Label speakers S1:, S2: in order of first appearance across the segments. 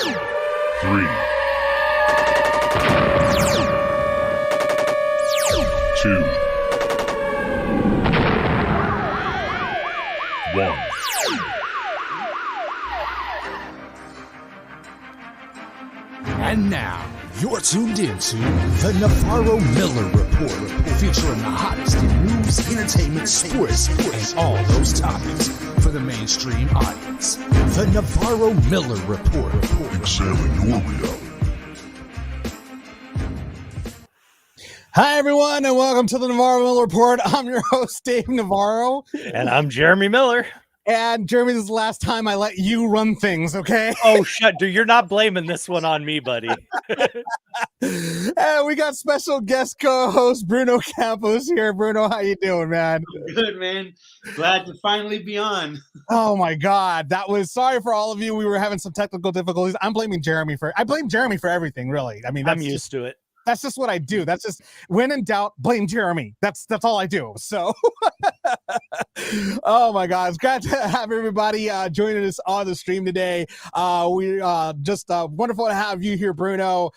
S1: 3, 2, 1.
S2: And now, you're tuned into the Navarro-Miller Report, featuring the hottest in news, entertainment, sports, and all those topics for the mainstream audience. The Navarro-Miller Report.
S1: Examine your reality.
S3: Hi, everyone, and welcome to the Navarro-Miller Report. I'm your host, Dave Navarro.
S4: And I'm Jeremy Miller.
S3: And Jeremy, this is the last time I let you run things, okay?
S4: Oh, shut, dude. You're not blaming this one on me, buddy.
S3: And we got special guest co-host Bruno Campos here. Bruno, how you doing, man?
S5: Good, man. Glad to finally be on.
S3: Oh, my God. That was, sorry for all of you. We were having some technical difficulties. I blame Jeremy for everything, really. I mean,
S4: I'm used to it.
S3: That's just what I do. That's just, when in doubt, blame Jeremy. That's all I do. So, oh my God, it's glad to have everybody joining us on the stream today. We just wonderful to have you here, Bruno.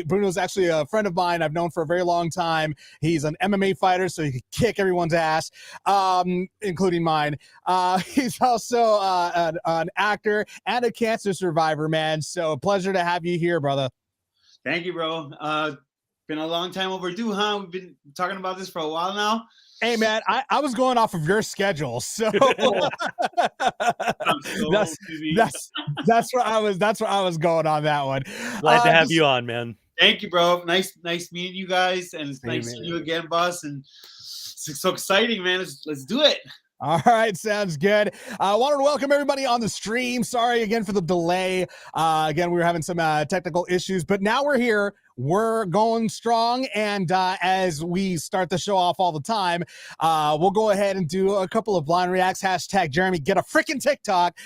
S3: Bruno's actually a friend of mine I've known for a very long time. He's an MMA fighter, so he can kick everyone's ass, including mine. He's also an actor and a cancer survivor, man. So, pleasure to have you here, brother.
S5: Thank you, bro. Been a long time overdue, huh? We've been talking about this for a while now.
S3: Hey, man, I was going off of your schedule, so that's where I was going on that one.
S4: Glad to have you on, man.
S5: Thank you, bro. Nice meeting you guys, and nice seeing you again, boss. And it's so exciting, man. Let's do it.
S3: All right, sounds good. I wanted to welcome everybody on the stream. Sorry again for the delay. Again, we were having some technical issues, but now we're here. We're going strong, and as we start the show off all the time, we'll go ahead and do a couple of blind reacts. Hashtag Jeremy, get a freaking TikTok,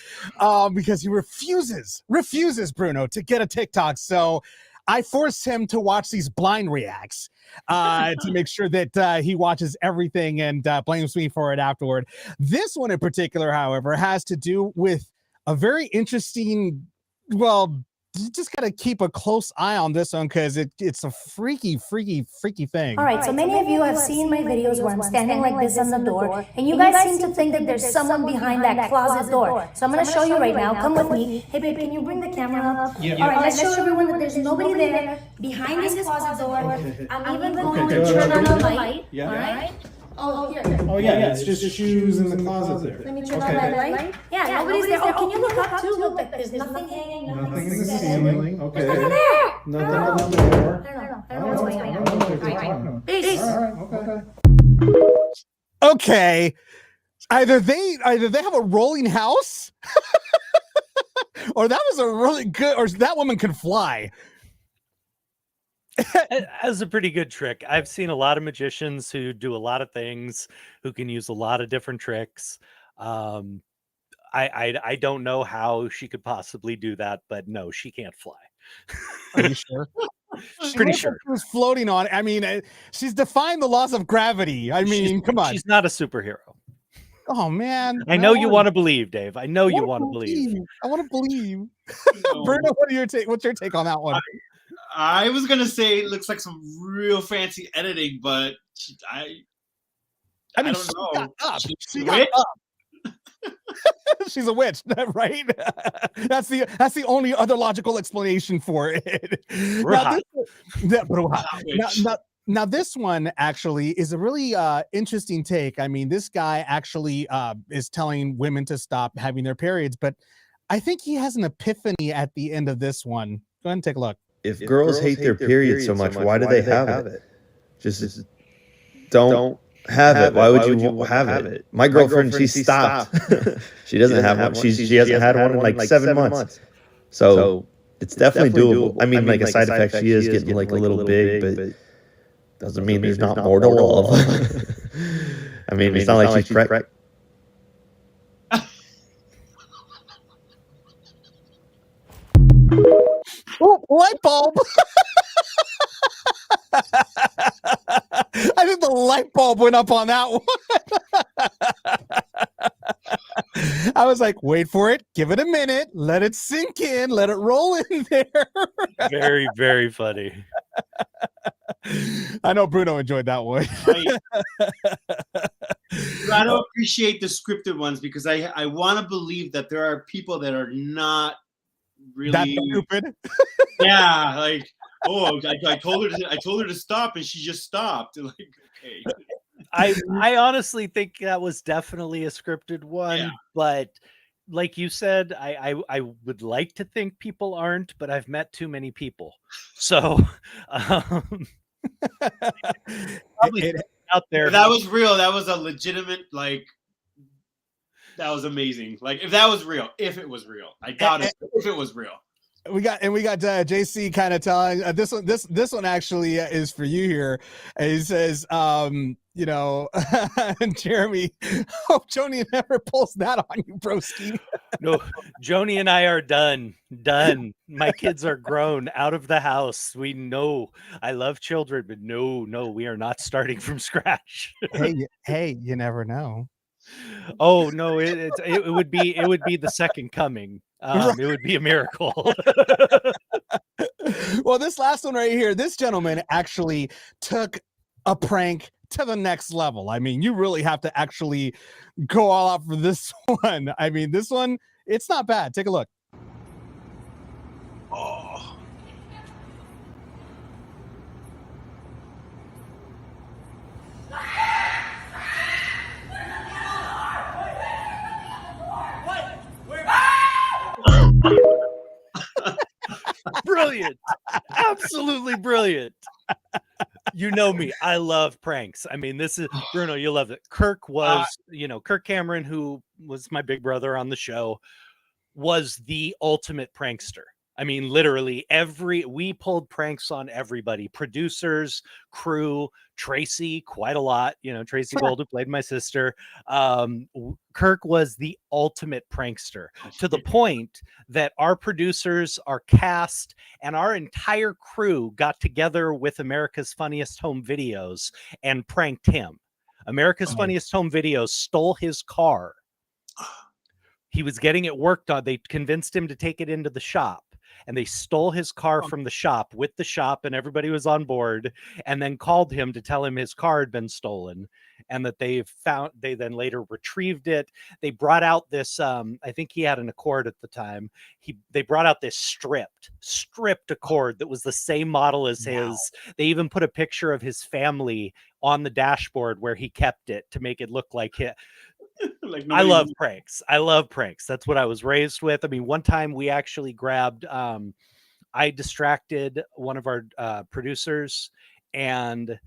S3: because he refuses, Bruno, to get a TikTok. So I force him to watch these blind reacts to make sure that he watches everything and blames me for it afterward. This one in particular, however, has to do with a very interesting, well, you just got to keep a close eye on this one because it's a freaky thing.
S6: All right, so many of you have seen my videos where I'm standing like this on the door, and you guys seem to think that there's someone behind that closet door. So I'm going to show you right now. Come with me. Hey, babe, can you bring the camera up? Yeah. All right, let's show everyone that there's nobody there behind this closet door. Okay. I'm even going to turn on the light. Yeah. All right? Oh, here.
S7: Oh, yeah, it's just shoes in the closet there.
S6: Let me turn on that light. Yeah, nobody's there. Oh, can you look up too? Look, there's nothing hanging.
S7: Nothing in the ceiling. Okay.
S6: There's nothing there.
S7: Nothing on the door.
S6: I don't know what's going on. Peace.
S7: All right,
S3: Okay. Either they have a rolling house, or that was a really good, or that woman can fly.
S4: That's a pretty good trick. I've seen a lot of magicians who do a lot of things, who can use a lot of different tricks. I don't know how she could possibly do that, but no, she can't fly.
S3: Are you sure?
S4: Pretty sure.
S3: She was floating on. I mean, she's defying the laws of gravity. I mean, come on.
S4: She's not a superhero.
S3: Oh man.
S4: I know you want to believe, Dave. I know you want to believe.
S3: I want to believe. Bruno, what's your take on that one?
S5: I was gonna say it looks like some real fancy editing, but I don't know.
S3: She got up. She's a witch, right? That's the only other logical explanation for it. Now, this one actually is a really interesting take. I mean, this guy actually is telling women to stop having their periods, but I think he has an epiphany at the end of this one. Go ahead and take a look.
S8: If girls hate their period so much, why do they have it? Just don't have it. Why would you have it? My girlfriend, she stopped. She doesn't have one. She hasn't had one in like 7 months. So it's definitely doable. I mean, like a side effect, she is getting like a little big, but doesn't mean there's not more to love. I mean, it's not like she's pregnant.
S3: Oh, light bulb. I think the light bulb went up on that one. I was like, wait for it, give it a minute, let it sink in, let it roll in there.
S4: Very, very funny.
S3: I know Bruno enjoyed that one.
S5: I don't appreciate the scripted ones because I want to believe that there are people that are not really
S3: That stupid.
S5: Yeah, like, oh, I told her to stop and she just stopped. Like, okay.
S4: I honestly think that was definitely a scripted one,
S5: Yeah.
S4: but like you said, I would like to think people aren't, but I've met too many people. So probably out there.
S5: If that was real, that was a legitimate, like, that was amazing. Like, if that was real, if it was real. I doubt it, if it was real.
S3: We got JC kind of telling this one actually is for you here. And he says, you know, Jeremy, hope Joni never pulls that on you, broski.
S4: No, Joni and I are done. My kids are grown, out of the house. We know I love children, but no, we are not starting from scratch.
S3: hey, you never know.
S4: Oh no, it would be the second coming. It would be a miracle.
S3: Well, this last one right here, this gentleman actually took a prank to the next level. I mean, you really have to actually go all out for this one. I mean, this one, it's not bad. Take a look.
S5: Oh.
S4: Brilliant. Absolutely brilliant. You know me. I love pranks. I mean, this is Bruno, you love it. Kirk was, Kirk Cameron, who was my big brother on the show, was the ultimate prankster. I mean, literally we pulled pranks on everybody, producers, crew, Tracy, quite a lot, Tracy Gold, who played my sister. Kirk was the ultimate prankster, to the point that our producers, our cast, and our entire crew got together with America's Funniest Home Videos and pranked him. America's Funniest Home Videos stole his car. He was getting it worked on. They convinced him to take it into the shop, and they stole his car from the shop with the shop, and everybody was on board, and then called him to tell him his car had been stolen, and that they then later retrieved it. They brought out this, I think he had an Accord at the time. They brought out this stripped Accord that was the same model as his. They even put a picture of his family on the dashboard where he kept it to make it look like it. Like, I love pranks. That's what I was raised with. I mean, one time we actually grabbed, I distracted one of our producers, and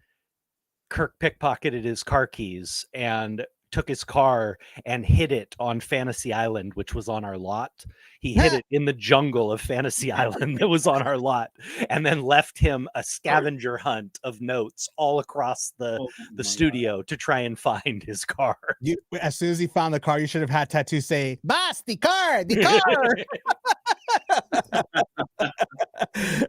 S4: Kirk pickpocketed his car keys and took his car and hid it on Fantasy Island, which was on our lot. He hid it in the jungle of Fantasy Island that was on our lot, and then left him a scavenger hunt of notes all across the studio to try and find his car.
S3: As soon as he found the car, you should have had tattoo say, "Boss, the car."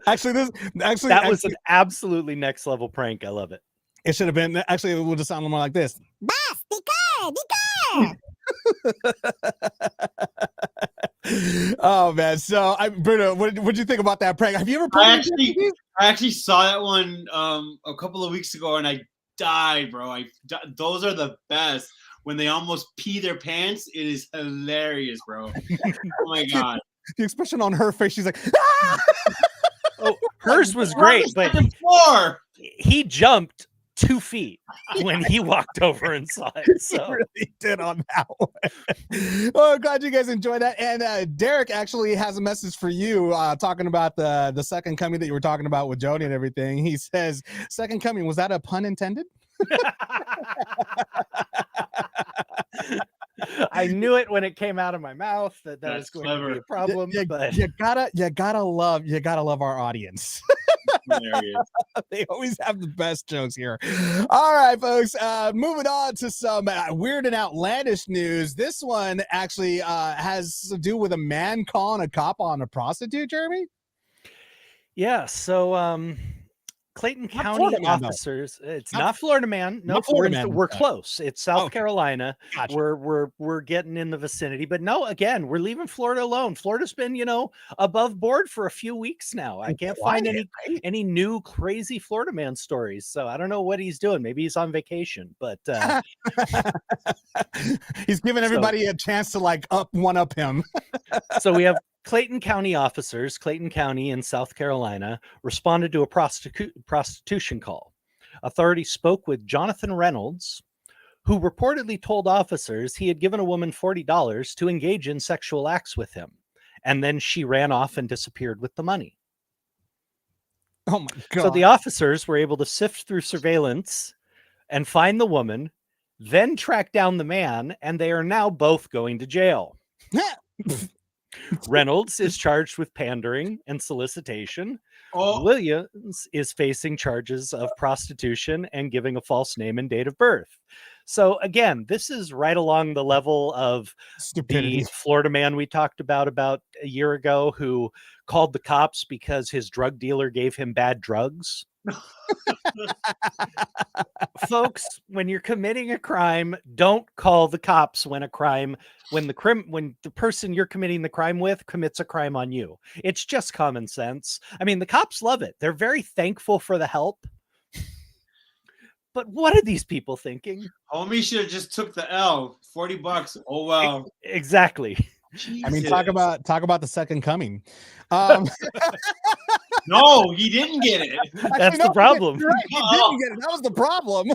S3: Actually, that
S4: was an absolutely next level prank. I love it.
S3: It should have been, actually, it would have sounded more like this. Boss, the car. Oh man. So Bruno, what did you think about that prank? Have you ever
S5: I actually saw that one a couple of weeks ago, and I died, bro. Those are the best. When they almost pee their pants, it is hilarious, bro. Oh my god.
S3: The expression on her face, she's like, ah!
S4: Oh, hers was great, but he jumped 2 feet when he walked over and saw it. So
S3: he really did on that one. Oh, glad you guys enjoyed that. And Derek actually has a message for you, talking about the second coming that you were talking about with Joni and everything. He says, "Second coming, was that a pun intended?"
S4: I knew it when it came out of my mouth that was going to be a problem. But
S3: you gotta love our audience. They always have the best jokes here. All right, folks. Moving on to some weird and outlandish news. This one actually has to do with a man calling a cop on a prostitute. Jeremy.
S4: Yeah. So Clayton
S3: Not
S4: County
S3: Florida Man, though.
S4: officers. It's
S3: Not-
S4: not Florida Man. No,
S3: not Florida
S4: we're,
S3: Man.
S4: we're close. It's South
S3: Okay.
S4: Carolina.
S3: Gotcha.
S4: We're getting in the vicinity, but no, again, we're leaving Florida alone. Florida's been, above board for a few weeks now. I can't find any new crazy Florida Man stories. So I don't know what he's doing. Maybe he's on vacation, but
S3: he's giving everybody a chance to like one up him.
S4: so we have Clayton County officers, Clayton County in South Carolina, responded to a prostitution call. Authorities spoke with Jonathan Reynolds, who reportedly told officers he had given a woman $40 to engage in sexual acts with him, and then she ran off and disappeared with the money.
S3: Oh my God.
S4: So the officers were able to sift through surveillance and find the woman, then track down the man, and they are now both going to jail. Reynolds is charged with pandering and solicitation. Williams is facing charges of prostitution and giving a false name and date of birth. So again, this is right along the level of
S3: stupidity.
S4: The Florida man we talked about a year ago who called the cops because his drug dealer gave him bad drugs. Folks, when you're committing a crime, don't call the cops when the person you're committing the crime with commits a crime on you. It's just common sense. I mean, the cops love it. They're very thankful for the help. But what are these people thinking?
S5: Homie should have just took the L. $40. Oh well.
S4: Exactly.
S5: Jesus.
S3: I mean, talk about the second coming.
S5: No, he didn't get it.
S4: That's the problem.
S3: You're right. He didn't get it. That was the problem.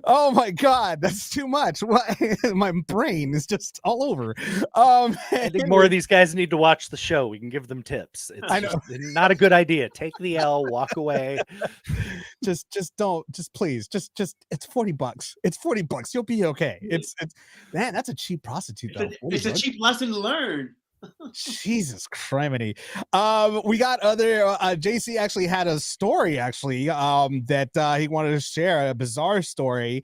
S3: Oh my God, that's too much. My brain is just all over.
S4: I think more of these guys need to watch the show. We can give them tips.
S3: I know.
S4: Not a good idea. Take the L, walk away.
S3: Just please, it's $40. It's $40. You'll be okay. It's man, that's a cheap prostitute though.
S5: It's a cheap lesson to learn.
S3: Jesus criminy. We got other JC actually had a story that he wanted to share, a bizarre story,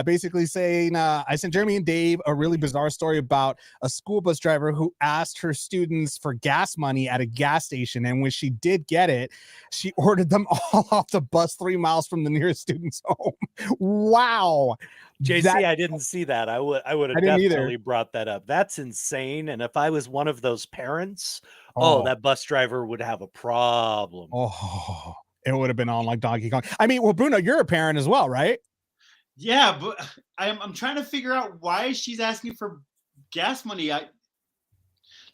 S3: basically saying I sent Jeremy and Dave a really bizarre story about a school bus driver who asked her students for gas money at a gas station, and when she did get it, she ordered them all off the bus 3 miles from the nearest student's home. Wow.
S4: JC, I didn't see that. I would have definitely brought that up. That's insane. And if I was one of those parents, that bus driver would have a problem.
S3: Oh, it would have been on like Donkey Kong. I mean, well, Bruno, you're a parent as well, right?
S5: Yeah, but I'm trying to figure out why she's asking for gas money.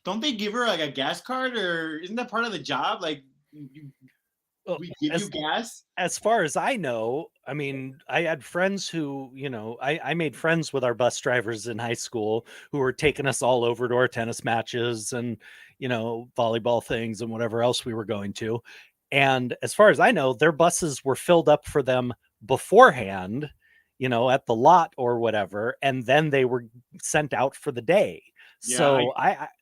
S5: Don't they give her like a gas card, or isn't that part of the job? Like, we give you gas?
S4: As far as I know, I mean, I had friends who, I made friends with our bus drivers in high school who were taking us all over to our tennis matches and, volleyball things and whatever else we were going to. And as far as I know, their buses were filled up for them beforehand, at the lot or whatever. And then they were sent out for the day. Yeah, so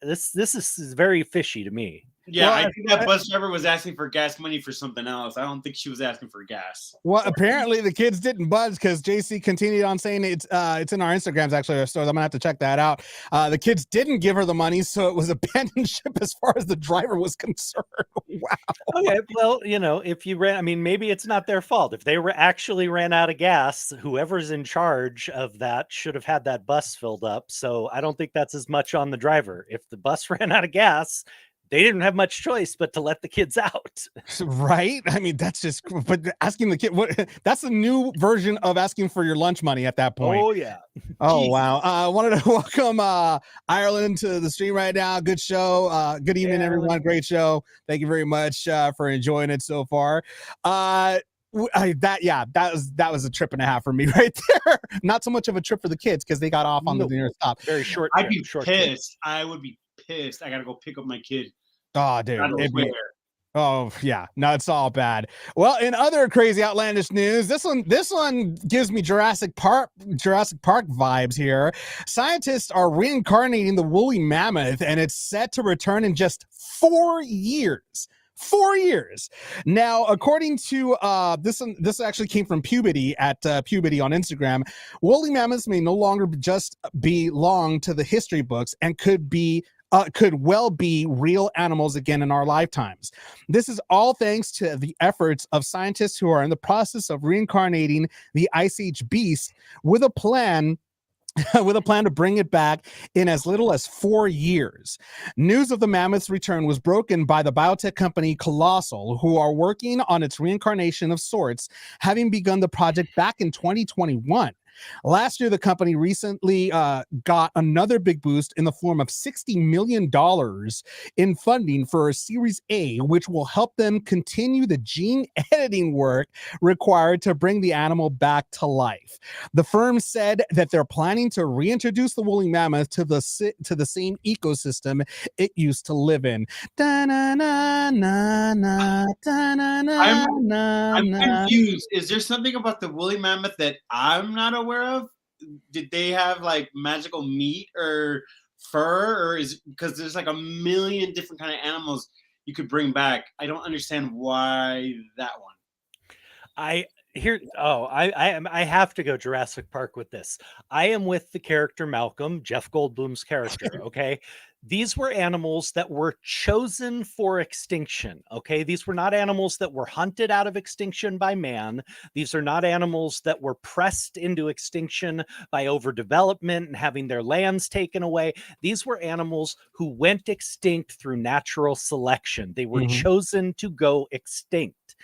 S4: this is very fishy to me.
S5: Yeah, I think that bus driver was asking for gas money for something else. I don't think she was asking for gas.
S3: Well, apparently the kids didn't budge because JC continued on saying it's in our Instagrams, actually, our stores. I'm gonna have to check that out. The kids didn't give her the money, so it was abandoned ship as far as the driver was concerned. Wow.
S4: Okay, well, if you maybe it's not their fault. If they actually ran out of gas, whoever's in charge of that should have had that bus filled up. So I don't think that's as much on the driver. If the bus ran out of gas, they didn't have much choice but to let the kids out.
S3: Right? I mean, that's just, but asking the kid, that's a new version of asking for your lunch money at that point.
S4: Oh, yeah.
S3: Oh, jeez. Wow. I wanted to welcome Ireland to the stream right now. Good show. Good evening, everyone. Great show. Thank you very much for enjoying it so far. That was a trip and a half for me right there. Not so much of a trip for the kids because they got off on the nearest stop.
S4: Very short.
S5: I'd be pissed. I would be pissed. I gotta go pick up my kid.
S3: Oh, dude. Oh, yeah. No, it's all bad. Well, in other crazy outlandish news, this one gives me Jurassic Park vibes here. Scientists are reincarnating the woolly mammoth, and it's set to return in just 4 years. 4 years. Now, according to this actually came from Puberty at Puberty on Instagram. Woolly mammoths may no longer just belong to the history books and could be could well be real animals again in our lifetimes. This is all thanks to the efforts of scientists who are in the process of reincarnating the Ice Age beast with a plan to bring it back in as little as 4 years. News of the mammoth's return was broken by the biotech company Colossal, who are working on its reincarnation of sorts, having begun the project back in 2021. Last year, the company recently got another big boost in the form of $60 million in funding for a Series A, which will help them continue the gene editing work required to bring the animal back to life. The firm said that they're planning to reintroduce the woolly mammoth to the same ecosystem it used to live in.
S5: I'm confused. Is there something about the woolly mammoth that I'm not aware of? Did they have like magical meat or fur, or is because there's like a million different kind of animals you could bring back? I don't understand why that one.
S4: I have to go Jurassic Park with this. I am with the character Malcolm, Jeff Goldblum's character. Okay. These were animals that were chosen for extinction. Okay. These were not animals that were hunted out of extinction by man. These are not animals that were pressed into extinction by overdevelopment and having their lands taken away. These were animals who went extinct through natural selection. They were chosen to go extinct.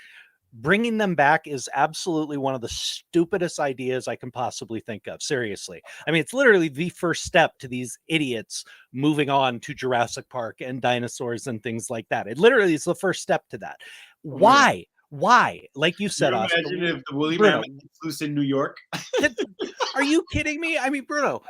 S4: Bringing them back is absolutely one of the stupidest ideas I can possibly think of. Seriously. I mean, it's literally the first step to these idiots moving on to Jurassic Park and dinosaurs and things like that. It literally is the first step to that. Why? Why? Like you said,
S5: Oscar, imagine if the woolly mammoth was loose in New York.
S4: Are you kidding me? I mean, Bruno,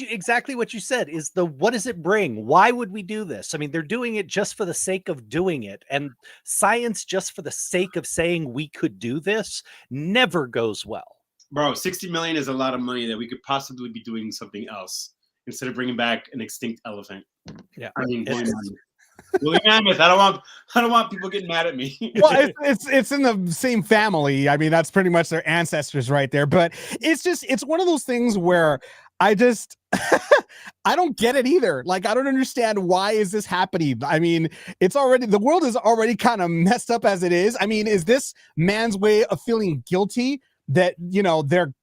S4: exactly what you said is what does it bring? Why would we do this? I mean, they're doing it just for the sake of doing it, and science just for the sake of saying we could do this never goes well.
S5: Bro, 60 million is a lot of money that we could possibly be doing something else instead of bringing back an extinct elephant.
S4: Yeah,
S5: I mean, woolly mammoth. I don't want people getting mad at me.
S3: Well, it's in the same family. I mean, that's pretty much their ancestors right there. But it's one of those things where I don't get it either. Like, I don't understand why is this happening. I mean, the world is already kind of messed up as it is. I mean, is this man's way of feeling guilty that, you know, the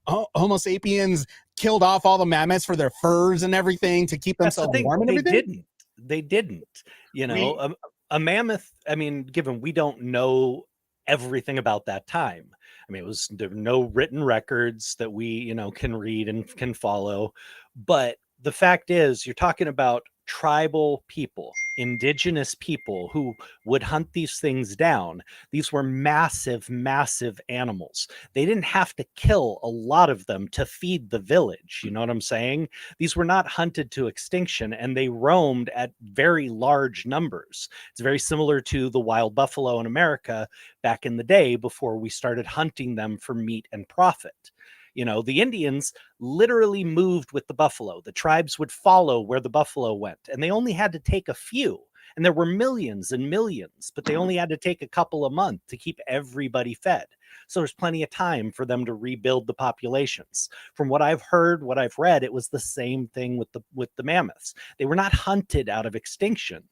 S3: Homo sapiens killed off all the mammoths for their furs and everything to keep themselves warm and everything?
S4: They didn't, you know, a mammoth. I mean, given we don't know everything about that time. I mean, there were no written records that we, you know, can read and can follow. But the fact is, you're talking about tribal people, indigenous people who would hunt these things down. These were massive, massive animals. They didn't have to kill a lot of them to feed the village. You know what I'm saying? These were not hunted to extinction, and they roamed at very large numbers. It's very similar to the wild buffalo in America back in the day before we started hunting them for meat and profit. You know, the Indians literally moved with the buffalo. The tribes would follow where the buffalo went, and they only had to take a few. And there were millions and millions, but they only had to take a couple a month to keep everybody fed. So there's plenty of time for them to rebuild the populations. From what I've heard, what I've read, it was the same thing with the mammoths. They were not hunted out of extinction,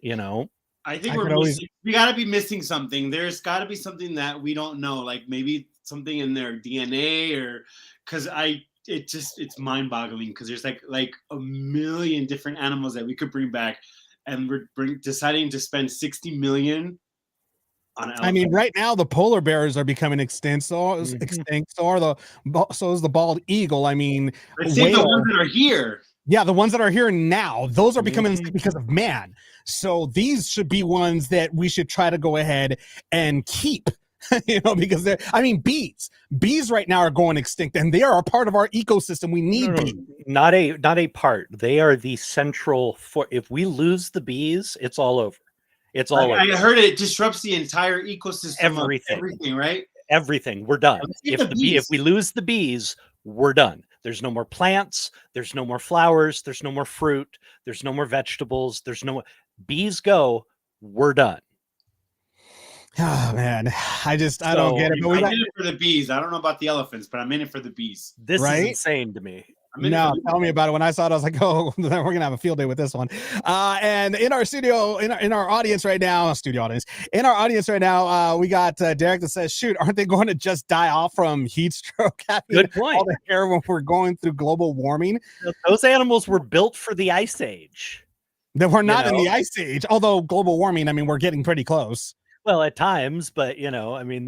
S4: you know.
S5: I think we got to be missing something. There's got to be something that we don't know, like maybe something in their DNA, or because it's mind-boggling because there's like a million different animals that we could bring back, and we're deciding to spend 60 million on elephants.
S3: I mean, right now the polar bears are becoming extinct. So is the bald eagle. I mean,
S5: let's see the ones that are here.
S3: Yeah, the ones that are here now, those are becoming extinct because of man. So these should be ones that we should try to go ahead and keep. You know, because bees right now are going extinct, and they are a part of our ecosystem. We need bees.
S4: Not a part. They are the central if we lose the bees, it's all over. It's all over.
S5: I heard it disrupts the entire ecosystem.
S4: Everything,
S5: right?
S4: Everything. We're done. If we lose the bees, we're done. There's no more plants. There's no more flowers. There's no more fruit. There's no more vegetables. There's no bees go. We're done.
S3: Oh man, I don't get it. But
S5: I'm in it for the bees. I don't know about the elephants, but I'm in it for the bees.
S4: This is insane to me.
S3: No, tell me about it. When I saw it, I was like, "Oh, we're gonna have a field day with this one." And in our studio, in our audience right now, studio audience, in our audience right now, we got Derek that says, "Shoot, aren't they going to just die off from heat stroke?"
S4: Good point.
S3: All the hair when we're going through global warming.
S4: Those animals were built for the ice age.
S3: That we're not in the ice age, although global warming. I mean, we're getting pretty close.
S4: Well, at times, but I mean,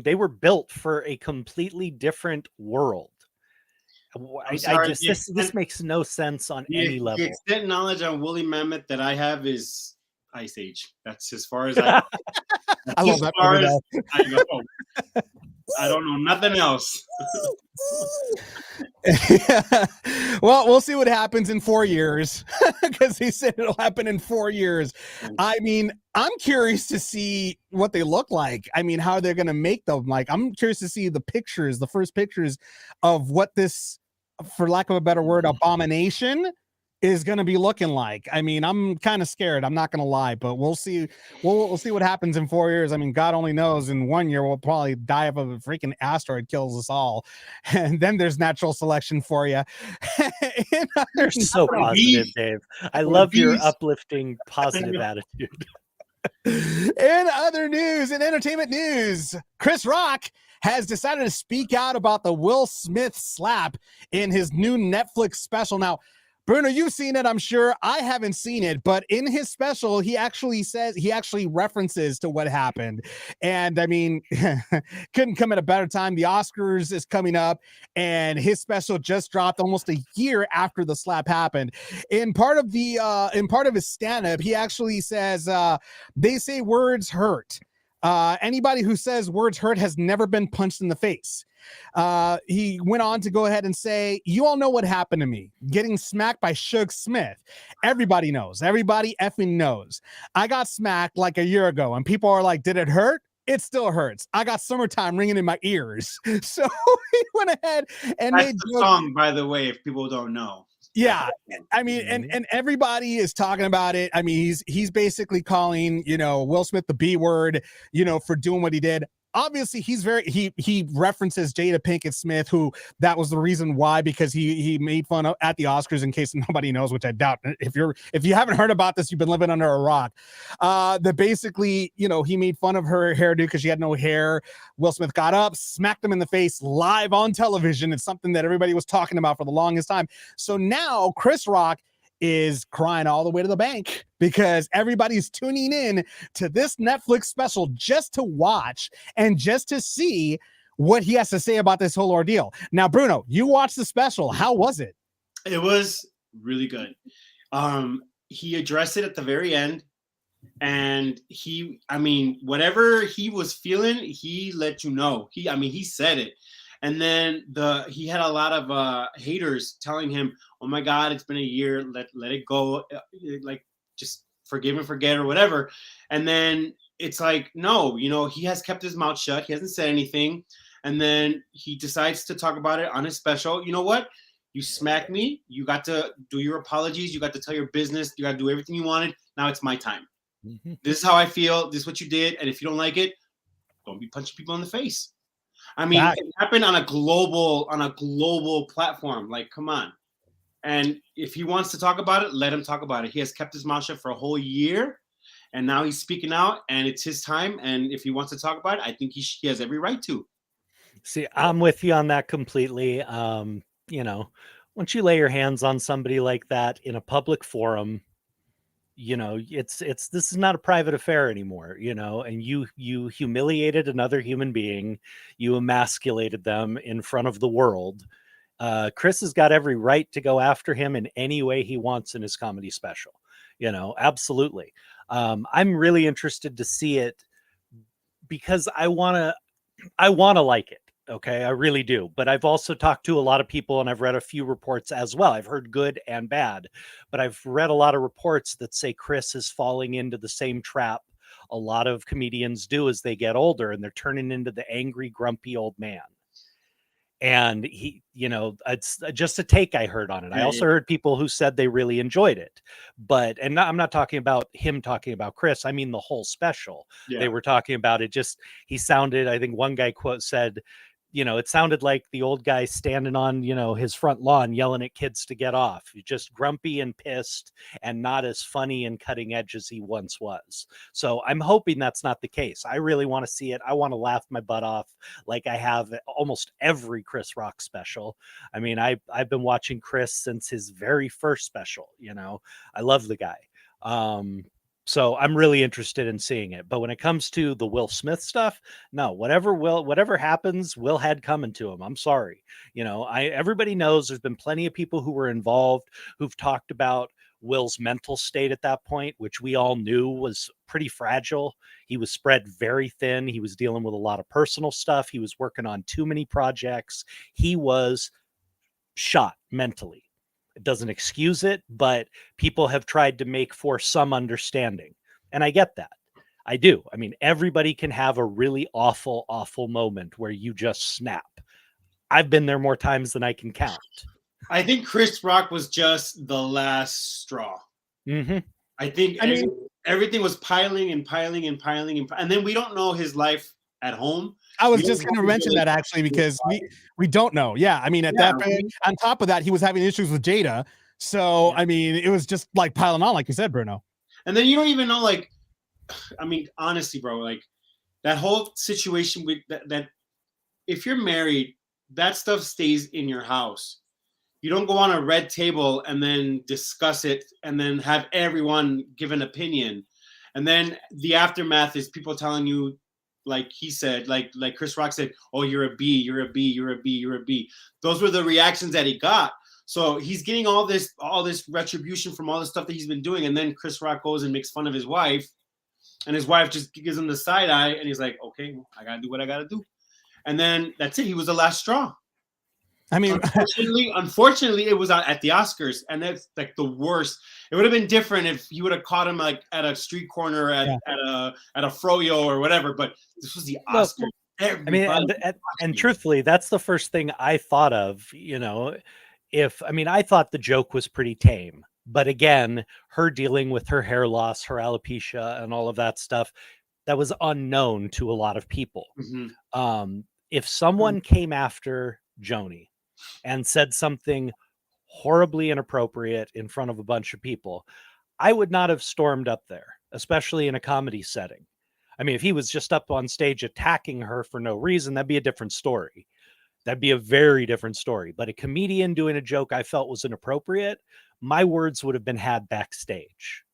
S4: they were built for a completely different world. This makes no sense on any level.
S5: The extent knowledge on woolly mammoth that I have is ice age. That's as far as I
S3: I love that.
S5: I know. I don't know nothing else.
S3: Well, we'll see what happens in 4 years, because he said it'll happen in 4 years. I mean, I'm curious to see what they look like. I mean, how they're going to make them. Like, I'm curious to see the first pictures of what this, for lack of a better word, abomination is going to be looking like. I mean, I'm kind of scared. I'm not going to lie, but we'll see. We'll see what happens in 4 years. I mean, God only knows. In 1 year, we'll probably die if a freaking asteroid kills us all, and then there's natural selection for you.
S4: You're so positive, Dave. I love your uplifting, positive attitude.
S3: In other news, in entertainment news, Chris Rock has decided to speak out about the Will Smith slap in his new Netflix special. Now, Bruno, you've seen it, I'm sure. I haven't seen it, but in his special, he actually references to what happened. And I mean, couldn't come at a better time. The Oscars is coming up, and his special just dropped almost a year after the slap happened. In part of his stand-up, he actually says, they say words hurt. Anybody who says words hurt has never been punched in the face. He went on to go ahead and say, you all know what happened to me, getting smacked by Suge Smith. Everybody knows. Everybody effing knows. I got smacked like a year ago, and people are like, did it hurt? It still hurts. I got Summertime ringing in my ears. So he went ahead and
S5: That's
S3: made
S5: the song, by the way, if people don't know.
S3: Yeah, I mean, and everybody is talking about it. I mean, he's basically calling, Will Smith the B word, for doing what he did. Obviously, he references Jada Pinkett Smith, who that was the reason why, because he made fun of at the Oscars, in case nobody knows, which I doubt. If you haven't heard about this, you've been living under a rock. That basically, he made fun of her hairdo because she had no hair. Will Smith got up, smacked him in the face live on television. It's something that everybody was talking about for the longest time. So now Chris Rock is crying all the way to the bank because everybody's tuning in to this Netflix special just to watch and just to see what he has to say about this whole ordeal. Now, Bruno, you watched the special. How was it?
S5: It was really good. He addressed it at the very end, and whatever he was feeling, he let you know. He said it. And then he had a lot of haters telling him, "Oh my God, it's been a year. Let it go. Like, just forgive and forget or whatever." And then it's like, no, he has kept his mouth shut. He hasn't said anything. And then he decides to talk about it on his special. You know what? You smacked me. You got to do your apologies. You got to tell your business. You got to do everything you wanted. Now it's my time. Mm-hmm. This is how I feel. This is what you did. And if you don't like it, don't be punching people in the face. I mean, it happened on a global platform. Like, come on. And if he wants to talk about it, let him talk about it. He has kept his mouth shut for a whole year, and now he's speaking out, and it's his time. And if he wants to talk about it, I think he has every right to.
S4: See, I'm with you on that completely. Once you lay your hands on somebody like that in a public forum, this is not a private affair anymore, and you humiliated another human being, you emasculated them in front of the world. Chris has got every right to go after him in any way he wants in his comedy special, absolutely. I'm really interested to see it because I want to like it. Okay, I really do. But I've also talked to a lot of people, and I've read a few reports as well. I've heard good and bad, but I've read a lot of reports that say Chris is falling into the same trap a lot of comedians do as they get older, and they're turning into the angry, grumpy old man. And he, it's just a take I heard on it. I also heard people who said they really enjoyed it, I'm not talking about him talking about Chris. I mean, the whole special. Yeah. They were talking about it. Just, he sounded, I think one guy said, it sounded like the old guy standing on, his front lawn yelling at kids to get off. He's just grumpy and pissed and not as funny and cutting edge as he once was. So I'm hoping that's not the case. I really want to see it. I want to laugh my butt off like I have at almost every Chris Rock special. I mean, I've been watching Chris since his very first special. I love the guy. So I'm really interested in seeing it. But when it comes to the Will Smith stuff, no, whatever happens, Will had coming to him. I'm sorry. Everybody knows there's been plenty of people who were involved who've talked about Will's mental state at that point, which we all knew was pretty fragile. He was spread very thin. He was dealing with a lot of personal stuff. He was working on too many projects. He was shot mentally. It doesn't excuse it, but people have tried to make for some understanding. And I get that. I do. I mean, everybody can have a really awful, awful moment where you just snap. I've been there more times than I can count.
S5: I think Chris Rock was just the last straw.
S4: Mm-hmm.
S5: I think everything was piling and piling and piling and then we don't know his life at home.
S3: I was just going to mention that actually because we don't know. Yeah, I mean that point, on top of that, he was having issues with Jada. So I mean, it was just like piling on, like you said, Bruno.
S5: And then you don't even know, like, I mean, honestly, bro, like that whole situation with that if you're married, that stuff stays in your house. You don't go on a red table and then discuss it and then have everyone give an opinion. And then the aftermath is people telling you, like he said, like Chris Rock said, oh, you're a B, you're a B, you're a B, you're a B. Those were the reactions that he got. So he's getting all this retribution from all the stuff that he's been doing. And then Chris Rock goes and makes fun of his wife. And his wife just gives him the side eye. And he's like, okay, I got to do what I got to do. And then that's it. He was the last straw.
S3: I mean,
S5: unfortunately, it was at the Oscars, and that's like the worst. It would have been different if you would have caught him like at a street corner at a froyo or whatever. But this was the Oscars.
S4: I mean, and truthfully, that's the first thing I thought of. I thought the joke was pretty tame, but again, her dealing with her hair loss, her alopecia, and all of that stuff, that was unknown to a lot of people.
S5: Mm-hmm.
S4: If someone came after Joni and said something horribly inappropriate in front of a bunch of people, I would not have stormed up there, especially in a comedy setting. I mean, if he was just up on stage attacking her for no reason, that'd be a different story. That'd be a very different story. But a comedian doing a joke I felt was inappropriate, my words would have been had backstage.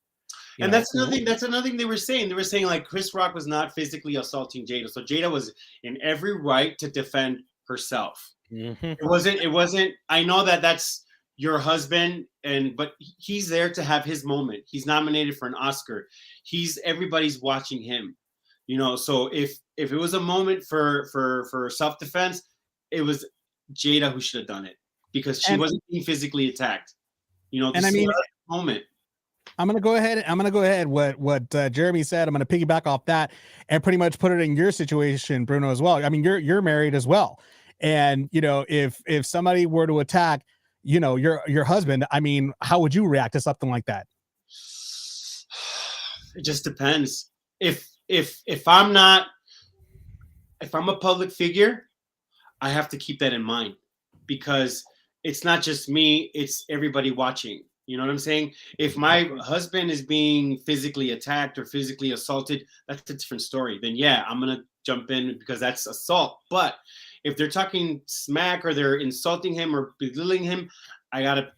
S5: And that's another thing they were saying. They were saying like Chris Rock was not physically assaulting Jada. So Jada was in every right to defend herself.
S4: Mm-hmm.
S5: It wasn't, I know that that's your husband, but he's there to have his moment. He's nominated for an Oscar. Everybody's watching him, so if it was a moment for self-defense, it was Jada who should have done it because she wasn't being physically attacked. This is a moment.
S3: I'm gonna go ahead. What Jeremy said, I'm gonna piggyback off that and pretty much put it in your situation, Bruno, as well. I mean, you're married as well. And if somebody were to attack, your husband, I mean, how would you react to something like that?
S5: It just depends. If I'm a public figure, I have to keep that in mind because it's not just me, it's everybody watching. You know what I'm saying? If my husband is being physically attacked or physically assaulted, that's a different story. Then yeah, I'm gonna jump in because that's assault. But if they're talking smack or they're insulting him or belittling him, I gotta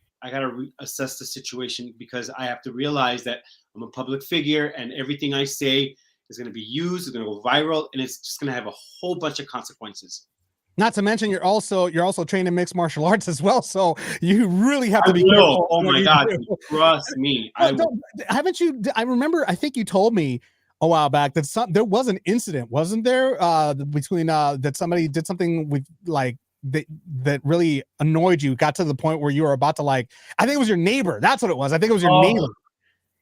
S5: assess the situation because I have to realize that I'm a public figure and everything I say is going to be used, it's going to go viral, and it's just going to have a whole bunch of consequences.
S3: Not to mention, you're also trained in mixed martial arts as well, so you really have to be careful.
S5: Oh my God, trust me.
S3: Haven't you? I remember. I think you told me a while back that there was an incident, wasn't there? Between that somebody did something with like that really annoyed you, got to the point where you were about to I think it was your neighbor. That's what it was. I think it was your neighbor.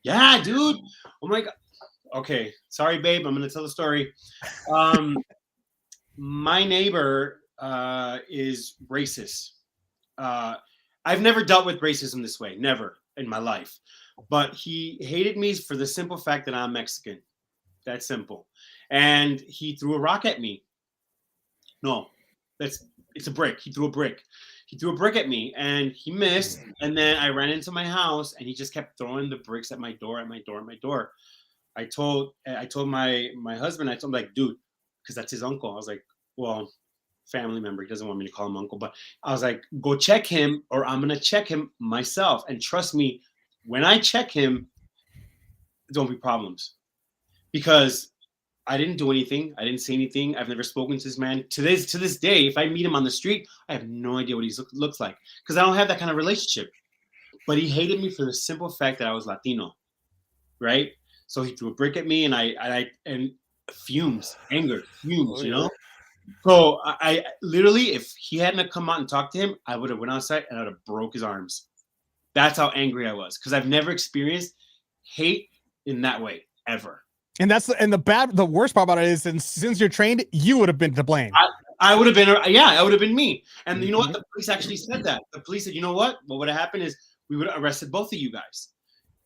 S5: Yeah, dude. Oh my God. Okay, sorry, babe. I'm gonna tell the story. My neighbor is racist. I've never dealt with racism this way, never in my life. But he hated me for the simple fact that I'm Mexican. That's simple. And he threw a rock at me. No, It's a brick. He threw a brick. He threw a brick at me and he missed. And then I ran into my house and he just kept throwing the bricks at my door. I told my husband, I told him, like, dude, because that's his uncle. I was like, well, family member. He doesn't want me to call him uncle, but I was like, go check him or I'm going to check him myself. And trust me, when I check him, don't be problems, because I didn't do anything. I didn't say anything. I've never spoken to this man. To this day, if I meet him on the street, I have no idea what he looks like, because I don't have that kind of relationship. But he hated me for the simple fact that I was Latino, right? So he threw a brick at me, and I fumes, anger, fumes, you know. So I literally, if he hadn't come out and talked to him, I would have went outside and I would have broke his arms. That's how angry I was, because I've never experienced hate in that way ever.
S3: And the worst part about it is, since you're trained, you would have been to blame.
S5: I would have been, I would have been me. And you know what? The police actually said that. The police said, you know what would have happened is we would have arrested both of you guys.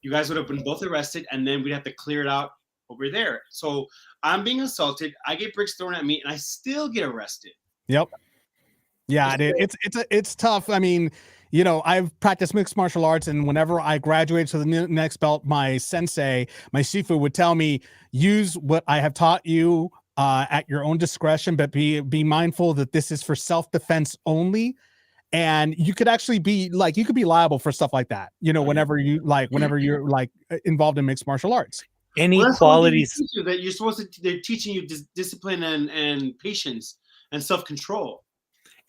S5: You guys would have been both arrested, and then we'd have to clear it out over there. So I'm being assaulted. I get bricks thrown at me, and I still get arrested.
S3: Yep. Yeah, dude, it's tough. I mean, you know, I've practiced mixed martial arts, and whenever I graduated to the next belt, my sensei, my Shifu, would tell me, use what I have taught you at your own discretion, but be mindful that this is for self-defense only. And you could actually be like, you could be liable for stuff like that, you know, whenever you're like involved in mixed martial arts.
S4: Any qualities
S5: that you're supposed to, they're teaching you discipline and patience and self-control.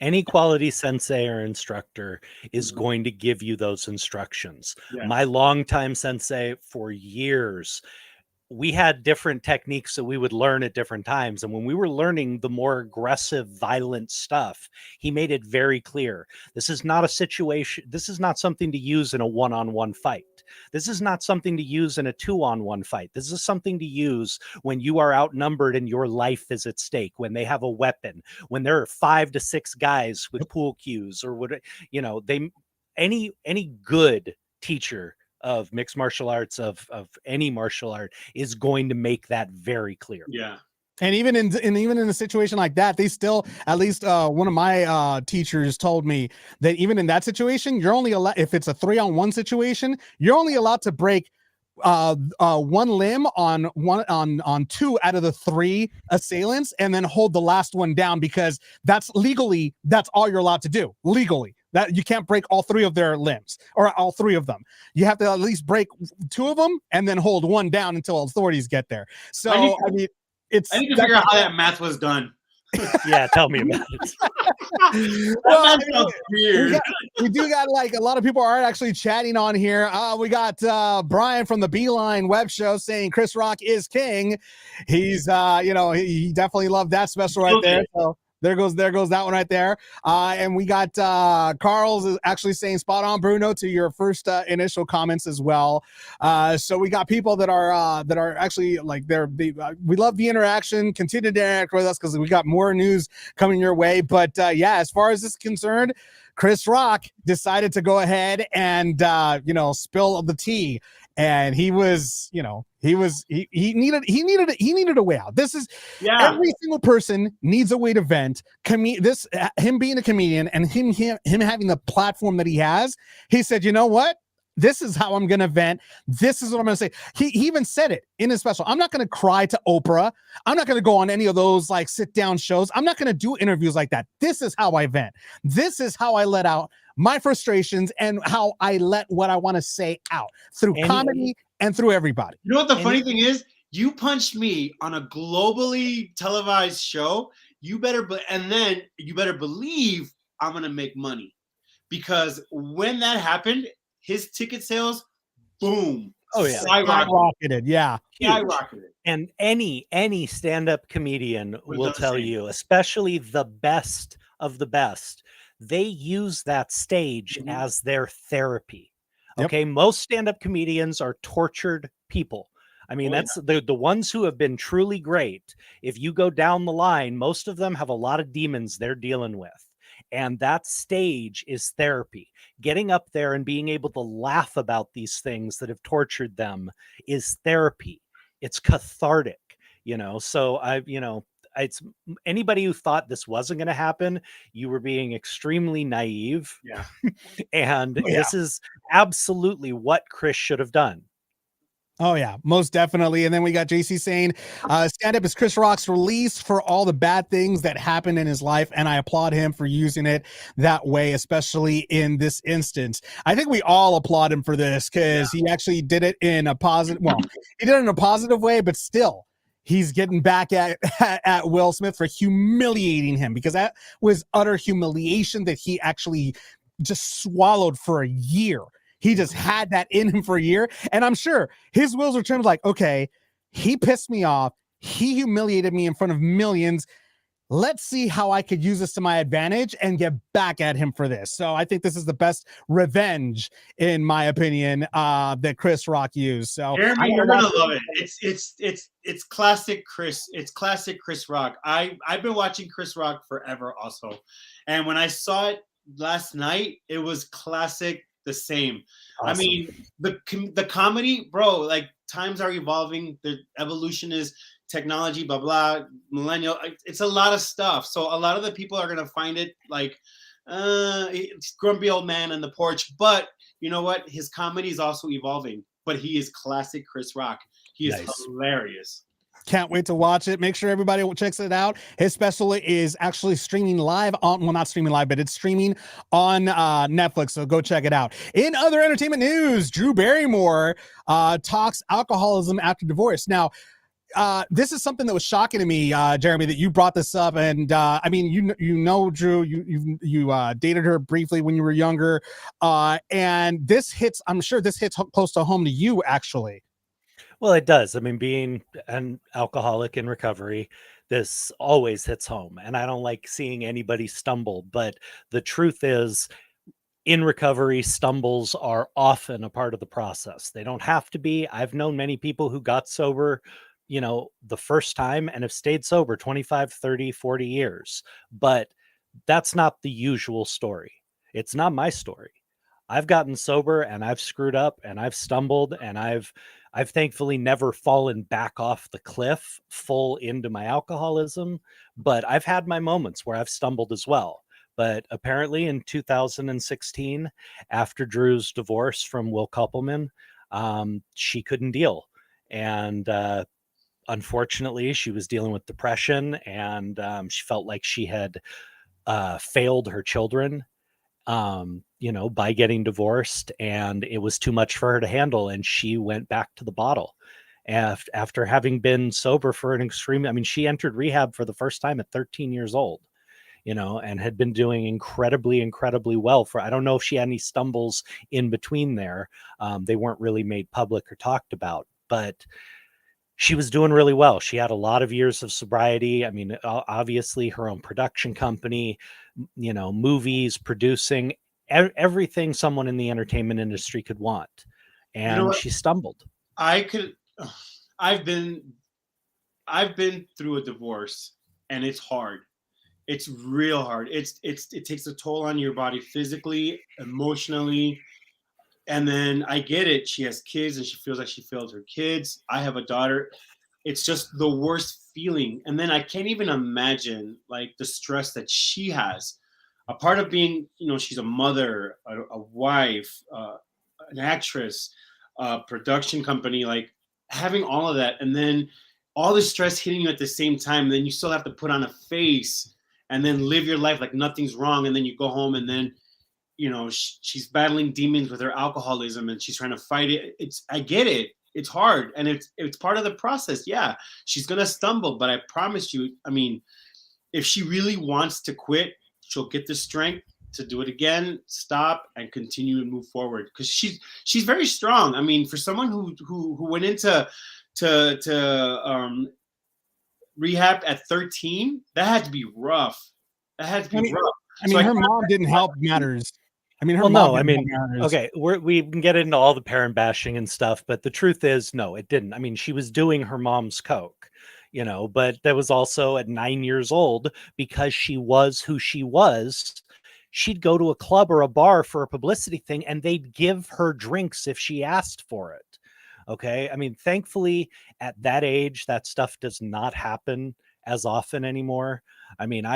S4: Any quality sensei or instructor is going to give you those instructions.
S5: Yeah.
S4: My longtime sensei for years, we had different techniques that we would learn at different times. And when we were learning the more aggressive, violent stuff, he made it very clear. This is not a situation. This is not something to use in a one-on-one fight. This is not something to use in a two-on-one fight. This is something to use when you are outnumbered and your life is at stake, when they have a weapon, when there are 5 to 6 guys with pool cues, or what, you know, any good teacher of mixed martial arts, of any martial art, is going to make that very clear.
S5: Yeah.
S3: And even in a situation like that, they still, at least one of my teachers told me that even in that situation, you're only allowed, if it's a 3-on-1 situation, you're only allowed to break one limb on 2 out of the 3 assailants, and then hold the last one down, because that's all you're allowed to do legally. That you can't break all 3 of their limbs, or all 3 of them. You have to at least break 2 of them and then hold one down until authorities get there. So I need to
S5: figure out how that math was done.
S4: Yeah, tell me about it.
S3: Well, weird. We do got like a lot of people are actually chatting on here. We got Brian from the Beeline web show saying Chris Rock is king. He's he definitely loved that special right there. So there goes that one right there. And we got Carl's actually saying spot on, Bruno, to your first initial comments as well. So we got people that are actually like we love the interaction. Continue to interact with us, because we got more news coming your way. But yeah, as far as this is concerned, Chris Rock decided to go ahead and spill the tea. And he needed a way out. This is every single person needs a way to vent. Him being a comedian and him having the platform that he has, he said, you know what? This is how I'm going to vent. This is what I'm going to say. He even said it in his special. I'm not going to cry to Oprah. I'm not going to go on any of those like sit down shows. I'm not going to do interviews like that. This is how I vent. This is how I let out my frustrations and how I let what I want to say out through comedy and through everybody.
S5: You know what the funny thing is? You punched me on a globally televised show. You better believe I'm going to make money, because when that happened, his ticket sales, boom.
S4: Oh yeah.
S3: Skyrocketed. Yeah.
S5: Skyrocketed.
S4: And any stand-up comedian will tell you, especially the best of the best, they use that stage as their therapy. Okay. Most stand-up comedians are tortured people. I mean, that's the ones who have been truly great. If you go down the line, most of them have a lot of demons they're dealing with. And that stage is therapy. Getting up there and being able to laugh about these things that have tortured them is therapy. It's cathartic, So it's anybody who thought this wasn't going to happen, you were being extremely naive.
S5: Yeah.
S4: And
S3: Oh, yeah.
S4: this is absolutely what Chris should have done.
S3: Oh, yeah, most definitely. And then we got JC saying, stand up is Chris Rock's release for all the bad things that happened in his life. And I applaud him for using it that way, especially in this instance. I think we all applaud him for this because he actually did it in a positive, well, he did it in a positive way, but still he's getting back at Will Smith for humiliating him, because that was utter humiliation that he actually just swallowed for a year. He just had that in him for a year. And I'm sure his wheels were turned like, okay, he pissed me off. He humiliated me in front of millions. Let's see how I could use this to my advantage and get back at him for this. So I think this is the best revenge, in my opinion, that Chris Rock used. So
S5: Jeremy, you're gonna love it. It's classic Chris. It's classic Chris Rock. I've been watching Chris Rock forever also. And when I saw it last night, it was classic. The same. Awesome. I mean, the comedy, bro, like times are evolving. The evolution is technology, blah, blah, millennial. It's a lot of stuff. So a lot of the people are going to find it like, it's grumpy old man on the porch. But you know what? His comedy is also evolving. But he is classic Chris Rock. He is hilarious.
S3: Can't wait to watch it. Make sure everybody checks it out. His special is actually streaming live on, well, not streaming live, but it's streaming on Netflix. So go check it out. In other entertainment news, Drew Barrymore talks alcoholism after divorce. Now, this is something that was shocking to me, Jeremy, that you brought this up. And I mean, you know, Drew, you dated her briefly when you were younger. And this hits, I'm sure this hits close to home to you, actually.
S4: Well, it does. I mean, being an alcoholic in recovery, this always hits home. And I don't like seeing anybody stumble. But the truth is, in recovery, stumbles are often a part of the process. They don't have to be. I've known many people who got sober, you know, the first time and have stayed sober 25, 30, 40 years. But that's not the usual story. It's not my story. I've gotten sober and I've screwed up and I've stumbled and I've thankfully never fallen back off the cliff full into my alcoholism, but I've had my moments where I've stumbled as well. But apparently in 2016, after Drew's divorce from Will Koppelman, she couldn't deal. And unfortunately, she was dealing with depression, and she felt like she had failed her children, you know, by getting divorced, and it was too much for her to handle. And she went back to the bottle after having been sober for an extreme. I mean, she entered rehab for the first time at 13 years old, you know, and had been doing incredibly well for, I don't know if she had any stumbles in between there. They weren't really made public or talked about, but she was doing really well. She had a lot of years of sobriety. I mean, obviously her own production company, you know, movies, producing, everything someone in the entertainment industry could want. And you know, she stumbled.
S5: I've been through a divorce, and it's hard. It's real hard. It takes a toll on your body physically, emotionally. And then I get it. She has kids and she feels like she failed her kids. I have a daughter. It's just the worst feeling. And then I can't even imagine like the stress that she has. A part of being, you know, she's a mother, a wife, an actress, a production company, like having all of that. And then all the stress hitting you at the same time. And then you still have to put on a face and then live your life like nothing's wrong. And then you go home and then, you know, she's battling demons with her alcoholism and she's trying to fight it. I get it. It's hard. And it's part of the process. Yeah, she's going to stumble, but I promise you, I mean, if she really wants to quit, she'll get the strength to do it again, stop, and continue to move forward. Because she's very strong. I mean, for someone who went into rehab at 13, that had to be rough. That had to be rough.
S3: I mean, her mom didn't help matters. I mean,
S4: okay, we can get into all the parent bashing and stuff, but the truth is, no, it didn't. I mean, she was doing her mom's coke, you know, but that was also at 9 years old, because she was who she was. She'd go to a club or a bar for a publicity thing and they'd give her drinks if she asked for it. Okay. I mean, thankfully at that age, that stuff does not happen as often anymore. I mean,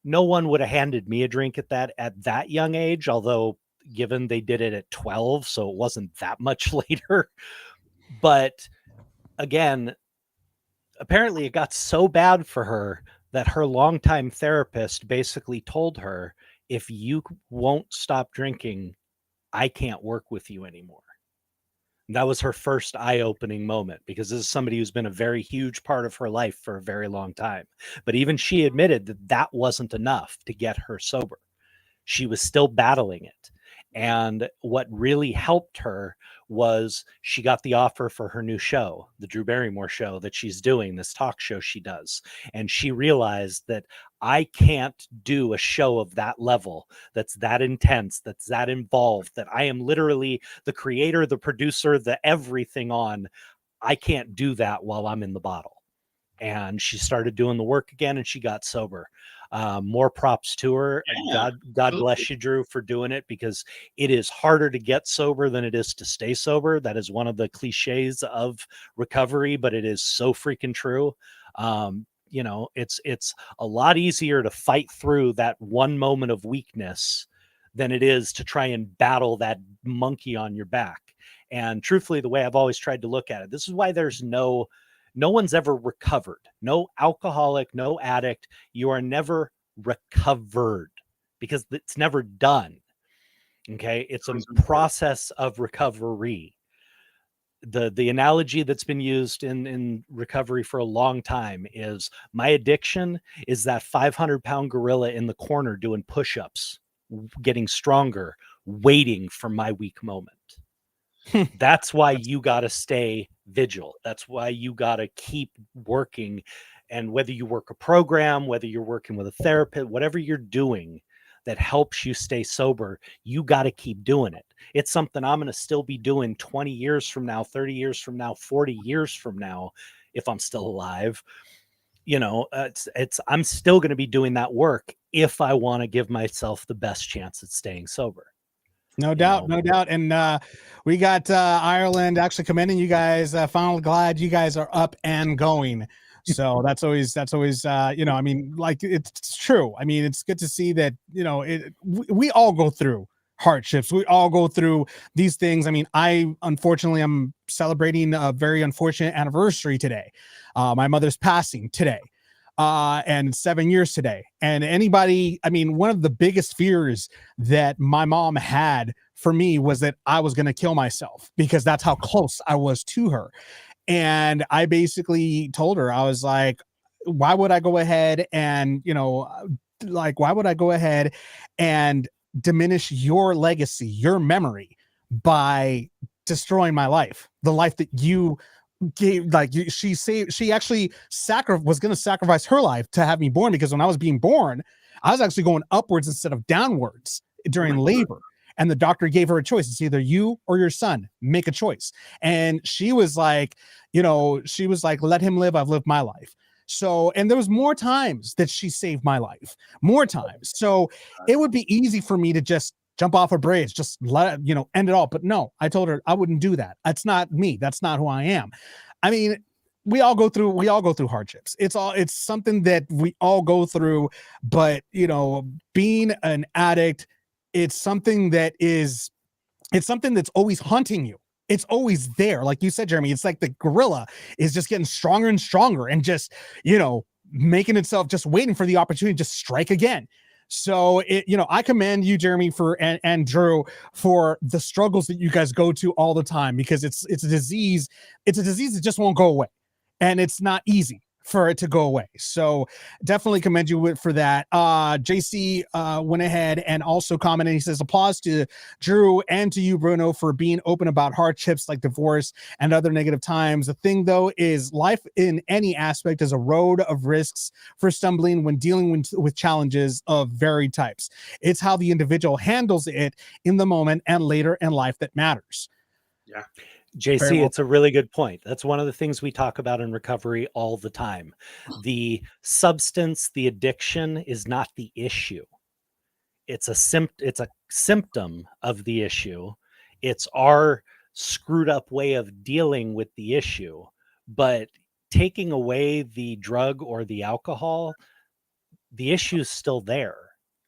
S4: no one would have handed me a drink at that young age, although given they did it at 12, so it wasn't that much later. But again, apparently it got so bad for her that her longtime therapist basically told her, if you won't stop drinking, I can't work with you anymore. And that was her first eye-opening moment, because this is somebody who's been a very huge part of her life for a very long time. But even she admitted that that wasn't enough to get her sober. She was still battling it. And what really helped her was she got the offer for her new show, the Drew Barrymore show that she's doing, this talk show she does. And she realized that I can't do a show of that level, that's that intense, that's that involved, that I am literally the creator, the producer, the everything on. I can't do that while I'm in the bottle. And she started doing the work again, and she got sober. More props to her.
S5: Yeah,
S4: God bless you, Drew, for doing it, because it is harder to get sober than it is to stay sober. That is one of the cliches of recovery, but it is so freaking true. It's a lot easier to fight through that one moment of weakness than it is to try and battle that monkey on your back. And truthfully, the way I've always tried to look at it, this is why there's no one's ever recovered. No alcoholic, no addict. You are never recovered, because it's never done. Okay. It's a process of recovery. The analogy that's been used in recovery for a long time is, my addiction is that 500-pound gorilla in the corner doing push-ups, getting stronger, waiting for my weak moment. That's why you got to stay vigilant. That's why you got to keep working. And whether you work a program, whether you're working with a therapist, whatever you're doing that helps you stay sober, you got to keep doing it. It's something I'm going to still be doing 20 years from now, 30 years from now, 40 years from now, if I'm still alive. I'm still going to be doing that work if I want to give myself the best chance at staying sober.
S3: No doubt. And we got Ireland actually commending you guys. Finally glad you guys are up and going. So that's always I mean, like, it's true. I mean, it's good to see that, we all go through hardships. We all go through these things. I mean, unfortunately, I'm celebrating a very unfortunate anniversary today. My mother's passing today. And 7 years today. And one of the biggest fears that my mom had for me was that I was going to kill myself, because that's how close I was to her. And I basically told her, I was like, why would I go ahead and, why would I go ahead and diminish your legacy, your memory, by destroying my life, the life that you gave? She actually was going to sacrifice her life to have me born, because when I was being born, I was actually going upwards instead of downwards during labor. And the doctor gave her a choice. It's either you or your son. Make a choice. And she was like, let him live. I've lived my life. So, and there was more times that she saved my life, more times. So it would be easy for me to just jump off a bridge, just let it, end it all. But no, I told her I wouldn't do that. That's not me. That's not who I am. I mean, we all go through hardships. It's something that we all go through. But, being an addict, it's something that's always haunting you. It's always there. Like you said, Jeremy, it's like the gorilla is just getting stronger and stronger, and just, making itself, just waiting for the opportunity to just strike again. So I commend you, Jeremy, and Drew, for the struggles that you guys go to all the time, because it's a disease. It's a disease that just won't go away, and it's not easy for it to go away. So definitely commend you for that. JC went ahead and also commented. He says, applause to Drew and to you, Bruno, for being open about hardships like divorce and other negative times. The thing, though, is life in any aspect is a road of risks for stumbling when dealing with challenges of varied types. It's how the individual handles it in the moment and later in life that matters.
S5: Yeah.
S4: JC, it's a really good point. That's one of the things we talk about in recovery all the time. The substance, the addiction is not the issue. It's a symptom of the issue. It's our screwed up way of dealing with the issue. But taking away the drug or the alcohol, the issue's still there,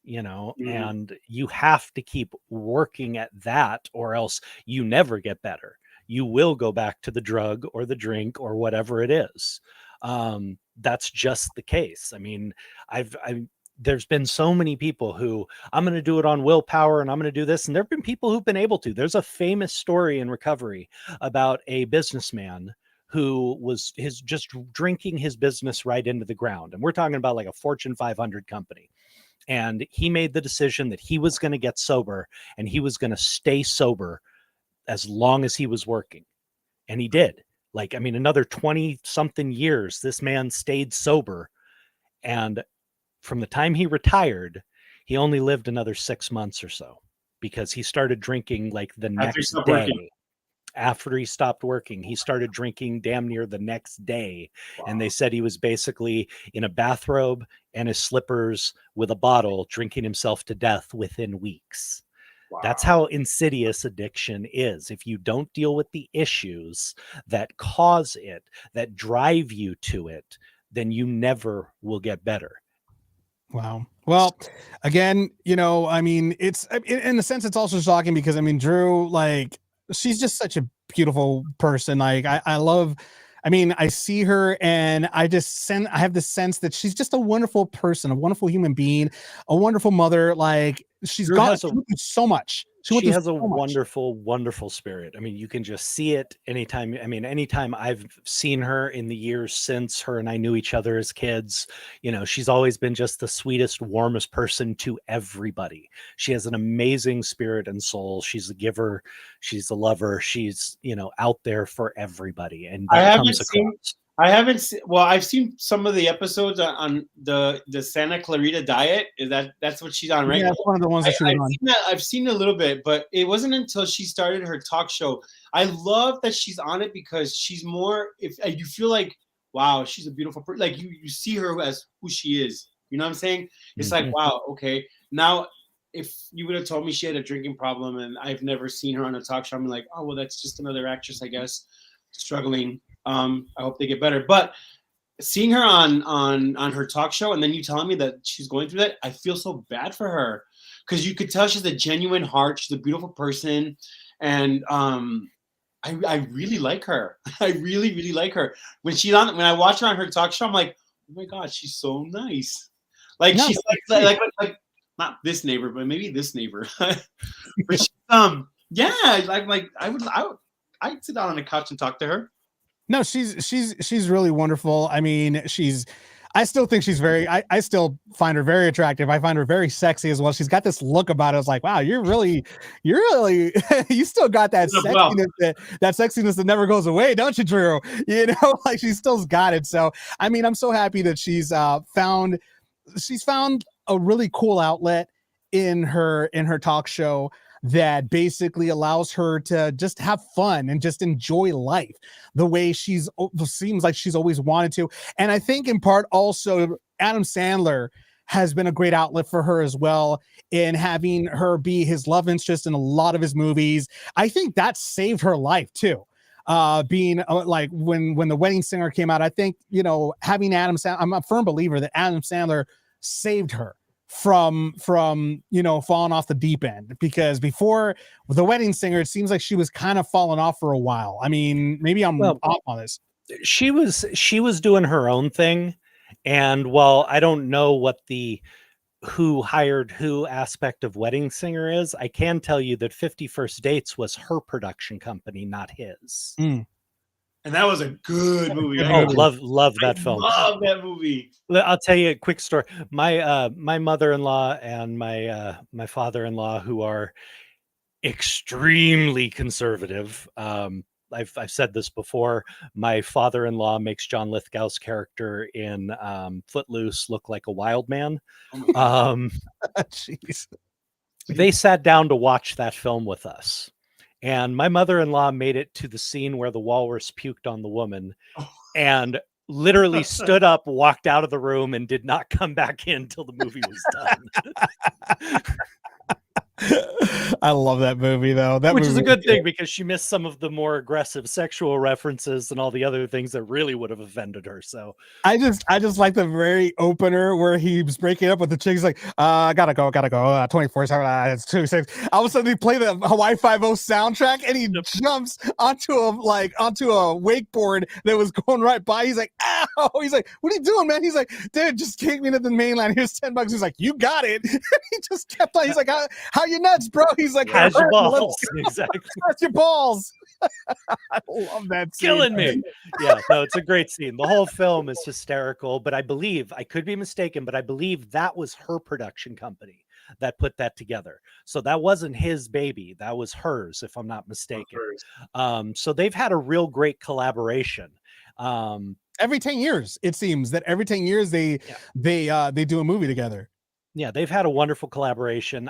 S4: and you have to keep working at that, or else you never get better. You will go back to the drug or the drink or whatever it is. That's just the case. I mean, there's been so many people who, I'm going to do it on willpower and I'm going to do this. And there've been people who've been able to. There's a famous story in recovery about a businessman who was just drinking his business right into the ground. And we're talking about like a Fortune 500 company. And he made the decision that he was going to get sober and he was going to stay sober as long as he was working. And he did. Another 20 something years, this man stayed sober. And from the time he retired, he only lived another 6 months or so, because he started drinking like the next day. Working. After he stopped working, he started drinking damn near the next day. Wow. And they said he was basically in a bathrobe and his slippers with a bottle, drinking himself to death within weeks. Wow. That's how insidious addiction is. If you don't deal with the issues that cause it, that drive you to it, then you never will get better.
S3: Wow. Well, again, it's in a sense, it's also shocking because Drew, she's just such a beautiful person. I love, I see her and I have this sense that she's just a wonderful person, a wonderful human being, a wonderful mother. She's got so much.
S4: She has a wonderful, wonderful spirit. You can just see it anytime. Anytime I've seen her in the years since her and I knew each other as kids, she's always been just the sweetest, warmest person to everybody. She has an amazing spirit and soul. She's a giver. She's a lover. She's, out there for everybody. And that comes across.
S5: I've seen some of the episodes on the Santa Clarita Diet. That's what she's on, right?
S3: Yeah, that's one of the ones that she's on.
S5: I've seen a little bit, but it wasn't until she started her talk show. I love that she's on it because she's more. If you feel like, wow, she's a beautiful person. Like you see her as who she is. You know what I'm saying? It's like, wow, okay. Now, if you would have told me she had a drinking problem and I've never seen her on a talk show, I'm like, oh well, that's just another actress, I guess, struggling. I hope they get better. But seeing her on her talk show and then you telling me that she's going through that, I feel so bad for her because you could tell she's a genuine heart. She's a beautiful person, and I really like her. I really, really like her. When I watch her on her talk show, I'm like, oh my god, she's so nice. She's like not this neighbor, but maybe this neighbor. But she, I'd sit down on the couch and talk to her.
S3: No, she's really wonderful. I still think she's I still find her very attractive. I find her very sexy as well. She's got this look about it. I was like, wow, you're really, you still got that sexiness, that sexiness that never goes away, don't you, Drew? She's still got it. So, I'm so happy that she's found a really cool outlet in her talk show that basically allows her to just have fun and just enjoy life the way seems like she's always wanted to. And I think in part also Adam Sandler has been a great outlet for her as well in having her be his love interest in a lot of his movies. I think that saved her life too. Being when The Wedding Singer came out, I think, having Adam Sandler, I'm a firm believer that Adam Sandler saved her from falling off the deep end, because before The Wedding Singer, it seems like she was kind of falling off for a while. Maybe I'm off on this.
S4: She was doing her own thing, and while I don't know what the who hired who aspect of Wedding Singer is, I can tell you that 50 First Dates was her production company, not his.
S5: And that was a good movie.
S4: Love that film.
S5: Love that movie.
S4: I'll tell you a quick story. My mother-in-law and my father-in-law, who are extremely conservative. I've said this before. My father-in-law makes John Lithgow's character in Footloose look like a wild man.
S3: Jeez.
S4: They sat down to watch that film with us. And my mother-in-law made it to the scene where the walrus puked on the woman and literally stood up, walked out of the room, and did not come back in till the movie was done.
S3: I love that movie though. That
S4: Which is a
S3: movie
S4: good thing because she missed some of the more aggressive sexual references and all the other things that really would have offended her. So
S3: I just like the very opener where he's breaking up with the chick. He's like, gotta go, 24/7, it's 2-6. All of a sudden they play the Hawaii Five-0 soundtrack and he jumps onto a wakeboard that was going right by. He's like, ow! He's like, what are you doing, man? He's like, dude, just take me to the mainland. Here's $10. He's like, you got it. He just kept on. He's like, how you nuts, bro? He's like,
S4: how's your
S3: "Hurt,
S4: balls?" Exactly.
S3: how's your balls? I love that scene.
S4: Killing me. Yeah, no, it's a great scene. The whole film is hysterical, but I believe, I could be mistaken, but I believe that was her production company that put that together. So that wasn't his baby. That was hers, if I'm not mistaken. So they've had a real great collaboration.
S3: Every 10 years, it seems that every 10 years they do a movie together.
S4: Yeah, they've had a wonderful collaboration.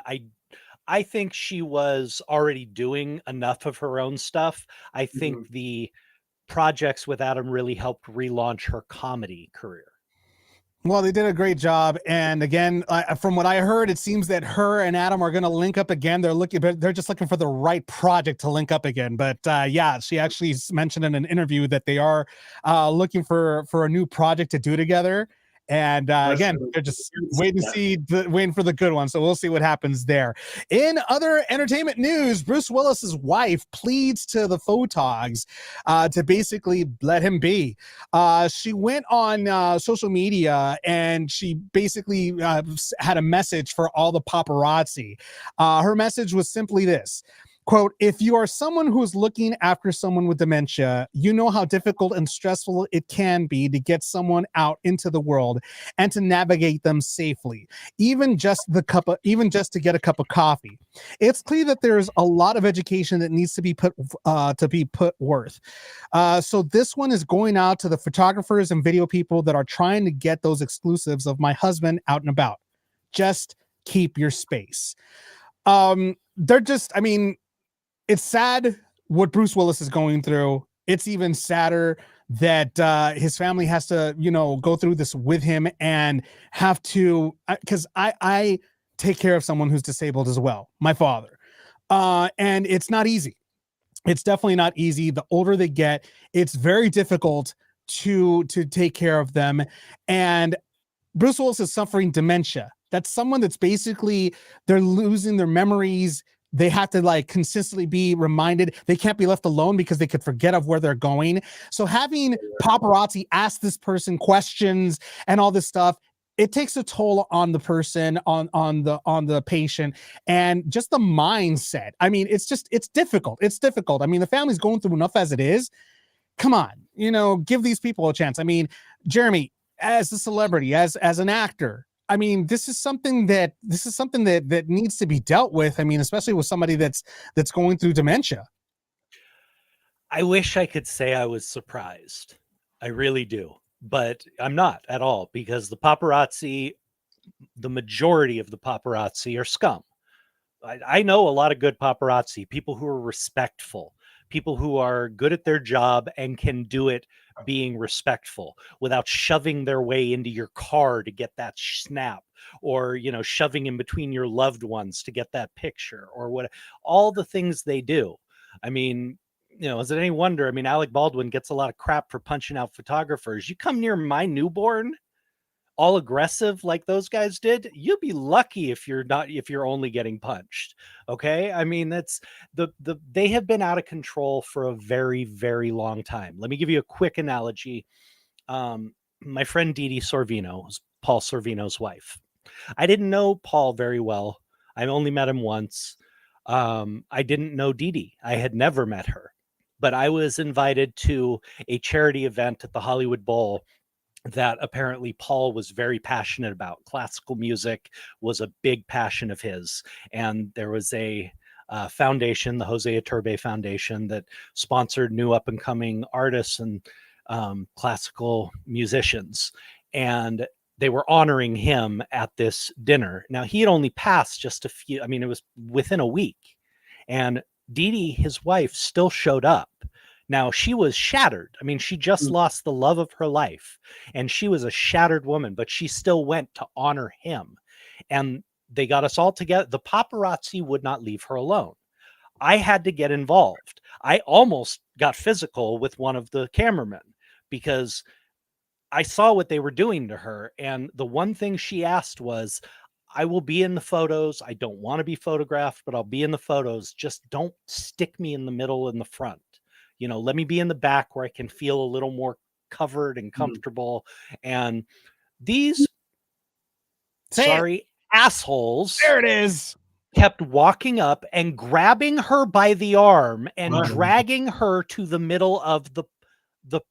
S4: I think she was already doing enough of her own stuff. I think the projects with Adam really helped relaunch her comedy career.
S3: Well, they did a great job, and again, from what I heard, it seems that her and Adam are going to link up again. They're just looking for the right project to link up again. But yeah, she actually mentioned in an interview that they are looking for a new project to do together. And again, they're just waiting for the good one. So we'll see what happens there. In other entertainment news, Bruce Willis's wife pleads to the photogs to basically let him be. She went on social media and she basically had a message for all the paparazzi. Her message was simply this. Quote, if you are someone who's looking after someone with dementia, you know how difficult and stressful it can be to get someone out into the world and to navigate them safely, even just to get a cup of coffee. It's clear that there's a lot of education that needs to be put worth. So this one is going out to the photographers and video people that are trying to get those exclusives of my husband out and about. Just keep your space. It's sad what Bruce Willis is going through. It's even sadder that his family has to, go through this with him and have to, because I take care of someone who's disabled as well, my father. And it's not easy. It's definitely not easy. The older they get, it's very difficult to take care of them. And Bruce Willis is suffering dementia. That's someone that's basically, they're losing their memories. They have to consistently be reminded. They can't be left alone because they could forget of where they're going. So having paparazzi ask this person questions and all this stuff, it takes a toll on the person, on the patient, and just the mindset. I mean, it's difficult. It's difficult. I mean, the family's going through enough as it is. Come on, give these people a chance. I mean, Jeremy, as a celebrity, as an actor, I mean, this is something that needs to be dealt with. I mean, especially with somebody that's going through dementia.
S4: I wish I could say I was surprised. I really do, but I'm not at all, because the paparazzi, the majority of the paparazzi are scum. I know a lot of good paparazzi, people who are respectful, people who are good at their job and can do it being respectful without shoving their way into your car to get that snap, or shoving in between your loved ones to get that picture, or what, all the things they do. I mean, is it any wonder? I mean, Alec Baldwin gets a lot of crap for punching out photographers. You come near my newborn all aggressive like those guys did, you'll be lucky if you're only getting punched. Okay. I mean, that's they have been out of control for a very, very long time. Let me give you a quick analogy. My friend Dee Dee Sorvino was Paul Sorvino's wife. I didn't know Paul very well. I only met him once. I didn't know Dee Dee. I had never met her, but I was invited to a charity event at the Hollywood Bowl that apparently Paul was very passionate about. Classical music was a big passion of his. And there was a foundation, the Jose Iturbe Foundation, that sponsored new up and coming artists and classical musicians. And they were honoring him at this dinner. Now, he had only passed just it was within a week. And Dee Dee, his wife, still showed up. Now, she was shattered. I mean, she just lost the love of her life, and she was a shattered woman, but she still went to honor him. And they got us all together. The paparazzi would not leave her alone. I had to get involved. I almost got physical with one of the cameramen because I saw what they were doing to her. And the one thing she asked was, I will be in the photos. I don't want to be photographed, but I'll be in the photos. Just don't stick me in the middle and the front. You know, let me be in the back where I can feel a little more covered and comfortable. And these assholes,
S3: There it is,
S4: kept walking up and grabbing her by the arm and dragging her to the middle of the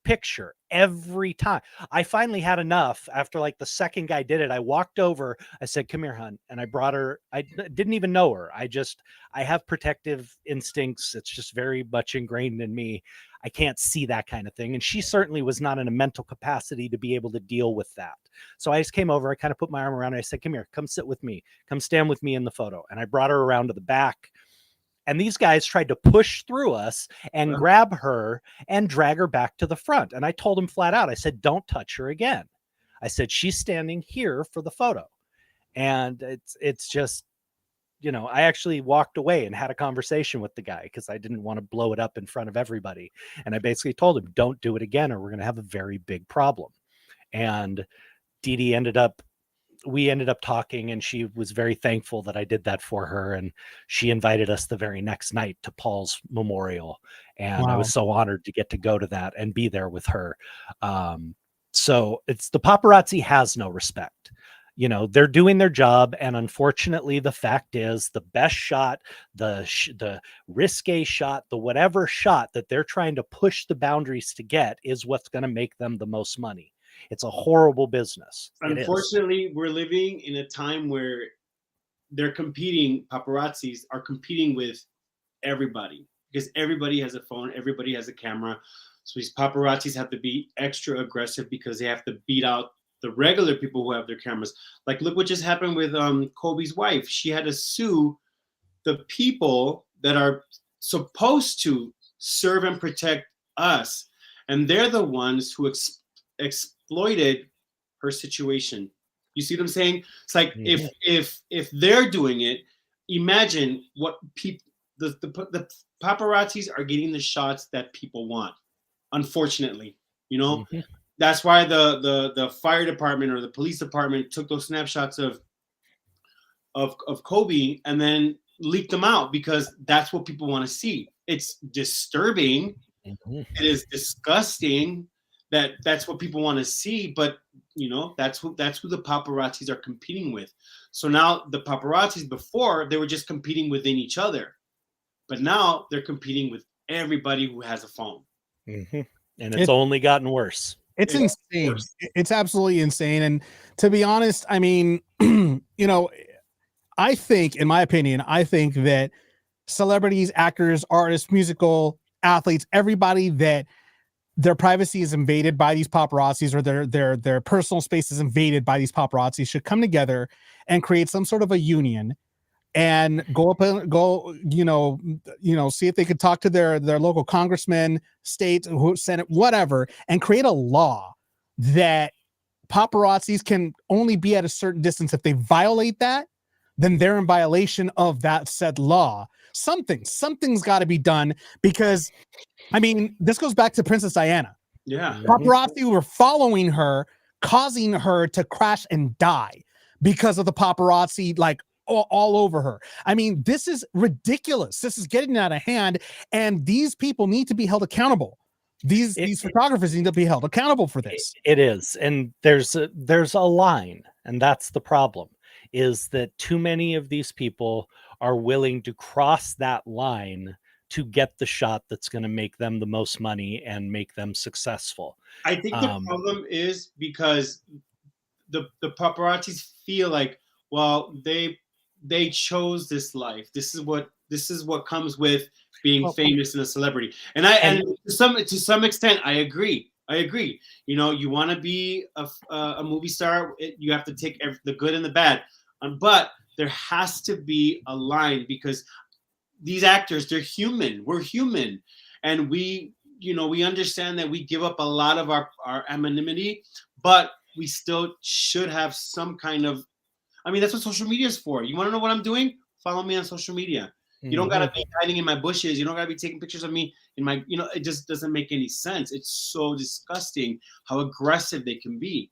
S4: picture every time. I finally had enough. After like the second guy did it, I walked over, I said, come here, hon. And I brought her. I didn't even know her. I have protective instincts. It's just very much ingrained in me. I can't see that kind of thing. And she certainly was not in a mental capacity to be able to deal with that. So I just came over, I kind of put my arm around her. I said, come here, come sit with me, come stand with me in the photo. And I brought her around to the back. And these guys tried to push through us and grab her and drag her back to the front. And I told them flat out, I said, don't touch her again. I said, she's standing here for the photo. And it's just, you know, I actually walked away and had a conversation with the guy because I didn't want to blow it up in front of everybody. And I basically told him, don't do it again, or we're going to have a very big problem. And Dee Dee we ended up talking, and she was very thankful that I did that for her. And she invited us the very next night to Paul's memorial. And I was so honored to get to go to that and be there with her. So it's the paparazzi has no respect. You know, they're doing their job. And unfortunately, the fact is the best shot, the risque shot, the whatever shot that they're trying to push the boundaries to get is what's going to make them the most money. It's a horrible business.
S5: Unfortunately, we're living in a time where paparazzis are competing with everybody because everybody has a phone, everybody has a camera. So these paparazzis have to be extra aggressive because they have to beat out the regular people who have their cameras. Like, look what just happened with Kobe's wife. She had to sue the people that are supposed to serve and protect us. And they're the ones who exploited her situation. You see what I'm saying? It's like if they're doing it, imagine what people the paparazzis are getting the shots that people want. Unfortunately, you know, that's why the fire department or the police department took those snapshots of Kobe and then leaked them out because that's what people want to see. It's disturbing. It is disgusting. That's what people want to see, but you know, that's who the paparazzis are competing with. So now the paparazzis, before they were just competing within each other, but now they're competing with everybody who has a phone.
S4: And it's only gotten worse.
S3: It's insane. It's absolutely insane. And to be honest, I mean, you know, I think, in my opinion, that celebrities, actors, artists, musical athletes, everybody that their privacy is invaded by these paparazzis, or their personal space is invaded by these paparazzis, should come together and create some sort of a union and go, you know, see if they could talk to their local congressman, state, senate, whatever, and create a law that paparazzis can only be at a certain distance. If they violate that, then they're in violation of that said law. Something's got to be done, because I mean, this goes back to Princess Diana.
S5: Yeah.
S3: Paparazzi were following her, causing her to crash and die because of the paparazzi, like all over her. I mean, this is ridiculous. This is getting out of hand, and these people need to be held accountable. These photographers need to be held accountable for this.
S4: It is. And there's a line, and that's the problem, is that too many of these people are willing to cross that line to get the shot that's going to make them the most money and make them successful.
S5: I think the problem is because the paparazzis feel like, well, they chose this life. This is what comes with being famous and a celebrity. And to some extent, I agree. You know, you want to be a movie star, you have to take the good and the bad. But there has to be a line, because these actors, they're human. We're human. And we understand that we give up a lot of our anonymity, but we still should have some kind of I mean, that's what social media is for. You want to know what I'm doing? Follow me on social media. You don't gotta be hiding in my bushes. You don't gotta be taking pictures of me in my, it just doesn't make any sense. It's so disgusting how aggressive they can be.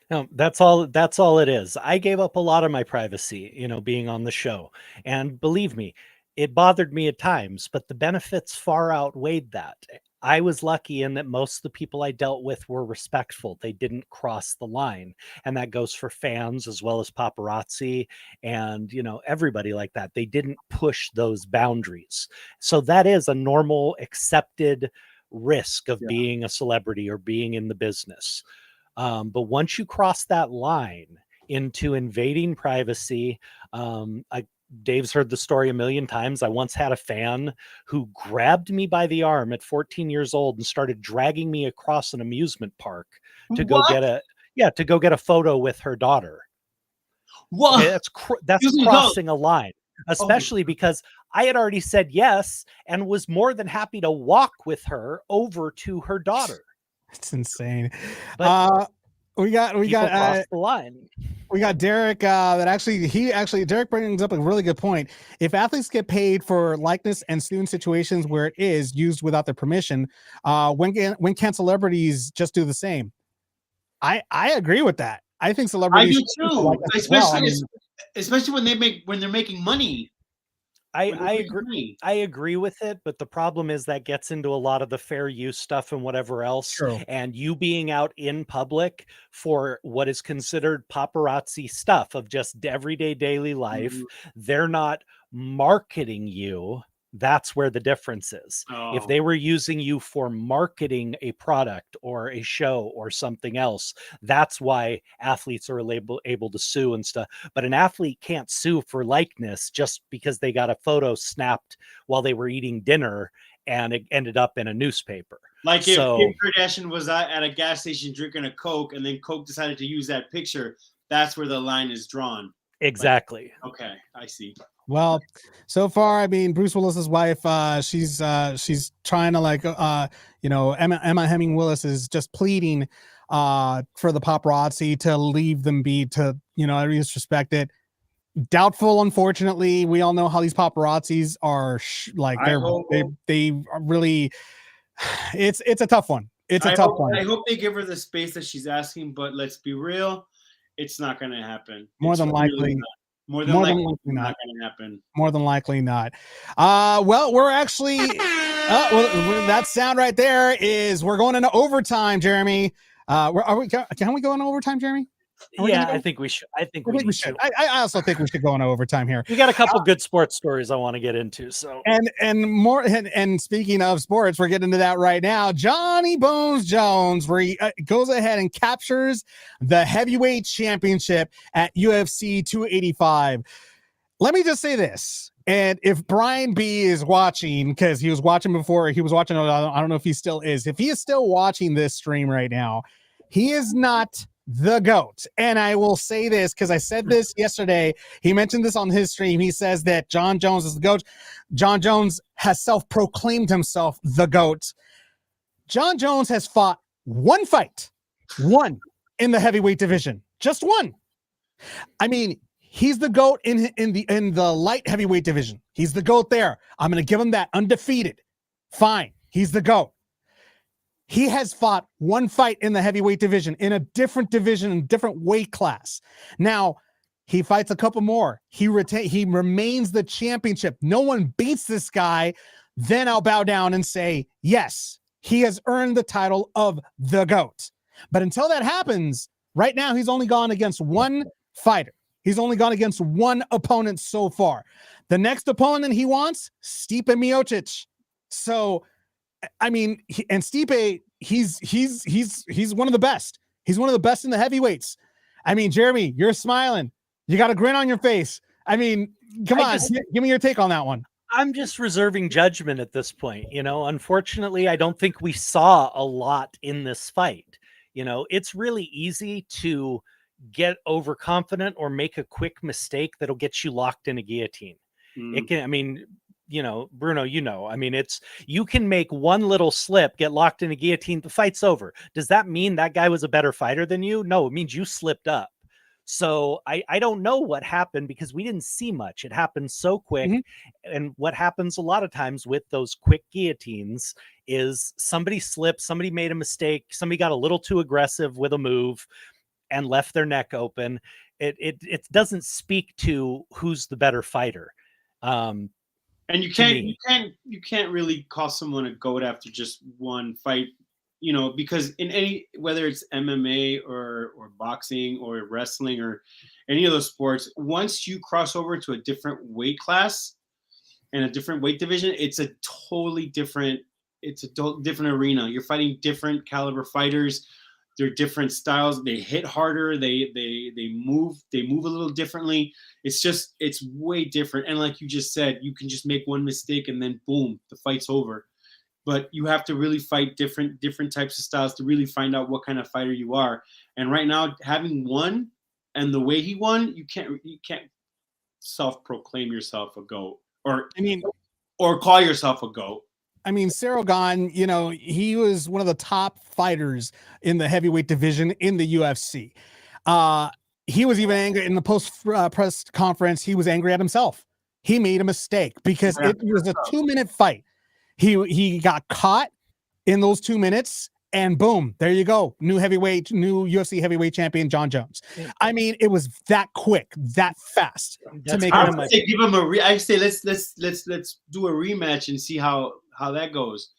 S4: No, that's all it is. I gave up a lot of my privacy, being on the show. And believe me, it bothered me at times, but the benefits far outweighed that. I was lucky in that most of the people I dealt with were respectful. They didn't cross the line. And that goes for fans as well as paparazzi and, everybody like that. They didn't push those boundaries. So that is a normal, accepted risk of being a celebrity or being in the business. But once you cross that line into invading privacy, Dave's heard the story a million times. I once had a fan who grabbed me by the arm at 14 years old and started dragging me across an amusement park to go get a photo with her daughter.
S5: What?
S4: Okay, that's crossing a line, especially because I had already said yes and was more than happy to walk with her over to her daughter.
S3: It's insane.
S4: But
S3: we got
S4: crossed the line.
S3: We got Derek. Derek brings up a really good point. If athletes get paid for likeness and sue in situations where it is used without their permission, when can celebrities just do the same? I agree with that. I think celebrities.
S5: I do too, especially when they're making money.
S4: I agree with it, but the problem is that gets into a lot of the fair use stuff and whatever else.
S3: True.
S4: And you being out in public for what is considered paparazzi stuff of just everyday daily life, they're not marketing you. That's where the difference is. If they were using you for marketing a product or a show or something else, that's why athletes are able to sue and stuff. But an athlete can't sue for likeness just because they got a photo snapped while they were eating dinner and it ended up in a newspaper.
S5: Like if Kim Kardashian was at a gas station drinking a Coke and then Coke decided to use that picture, that's where the line is drawn.
S4: Exactly.
S5: Like, okay, I see.
S3: Well, so far, I mean, Bruce Willis's wife, she's trying to Emma Hemming Willis is just pleading for the paparazzi to leave them be, to disrespect it. Doubtful, unfortunately. We all know how these paparazzis are. They are really. It's a tough one. It's a tough one.
S5: I hope they give her the space that she's asking, but let's be real, it's not going to happen.
S3: More than likely not.
S5: More than likely not going to happen.
S3: More than likely not. Well, we're actually that sound right there is we're going into overtime, Jeremy. Can we go into overtime, Jeremy?
S4: I think we should. I think we should.
S3: I also think we should go into overtime here.
S4: We got a couple good sports stories I want to get into. So
S3: and speaking of sports, we're getting into that right now. Johnny Bones Jones, where he goes ahead and captures the heavyweight championship at UFC 285. Let me just say this. And if Brian B is watching, because he was watching before, he was watching, I don't know if he still is. If he is still watching this stream right now, he is not the GOAT. And I will say this because I said this yesterday. He mentioned this on his stream. He says that John Jones is the GOAT. John Jones has self-proclaimed himself the GOAT. John Jones has fought one fight, in the heavyweight division, just one. I mean, he's the GOAT in the light heavyweight division. He's the GOAT there. I'm going to give him that, undefeated. Fine. He's the GOAT. He has fought one fight in the heavyweight division, in a different division, in different weight class. Now, he fights a couple more. He remains the championship. No one beats this guy. Then I'll bow down and say, yes, he has earned the title of the GOAT. But until that happens, right now, he's only gone against one fighter. He's only gone against one opponent so far. The next opponent he wants, Stipe Miocic. So, I mean, Stipe, he's one of the best. He's one of the best in the heavyweights. I mean, Jeremy, you're smiling. You got a grin on your face. I mean, come on, give me your take on that one.
S4: I'm just reserving judgment at this point. Unfortunately, I don't think we saw a lot in this fight. It's really easy to get overconfident or make a quick mistake that'll get you locked in a guillotine. It can, I mean, Bruno, I mean, you can make one little slip, get locked in a guillotine, the fight's over. Does that mean that guy was a better fighter than you? No, it means you slipped up. So I don't know what happened because we didn't see much. It happened so quick. And what happens a lot of times with those quick guillotines is somebody slipped, somebody made a mistake, somebody got a little too aggressive with a move and left their neck open. It doesn't speak to who's the better fighter.
S5: And you can't really call someone a GOAT after just one fight, you know, because in any, whether it's MMA or boxing or wrestling or any of those sports, once you cross over to a different weight class and a different weight division, it's a totally different, different arena. You're fighting different caliber fighters. They're different styles. They hit harder. They move a little differently. It's way different. And like you just said, you can just make one mistake and then boom, the fight's over. But you have to really fight different types of styles to really find out what kind of fighter you are. And right now, having won and the way he won, you can't self-proclaim yourself a GOAT or call yourself a GOAT.
S3: I mean, Saragon, you know, he was one of the top fighters in the heavyweight division in the UFC. He was even angry in the press conference. He was angry at himself. He made a mistake because it was a 2-minute fight. He got caught in those 2 minutes, and boom, there you go. New UFC heavyweight champion, John Jones. I mean, it was that quick, that fast to make him.
S5: Give him I say let's do a rematch and see how that goes,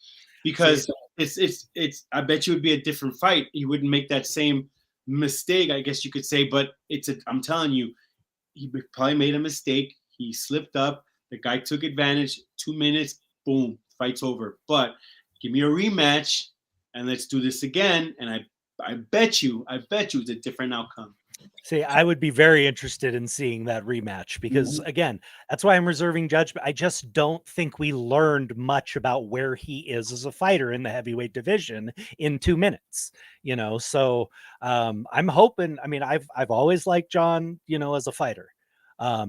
S5: because it's I bet you it would be a different fight. He wouldn't make that same mistake, I guess you could say, but I'm telling you, he probably made a mistake. He slipped up. The guy took advantage. 2 minutes, boom, fight's over. But give me a rematch and let's do this again. And I bet you it's a different outcome.
S4: See, I would be very interested in seeing that rematch because, again, that's why I'm reserving judgment. I just don't think we learned much about where he is as a fighter in the heavyweight division in 2 minutes, you know. So I'm hoping. I mean, I've always liked John, you know, as a fighter.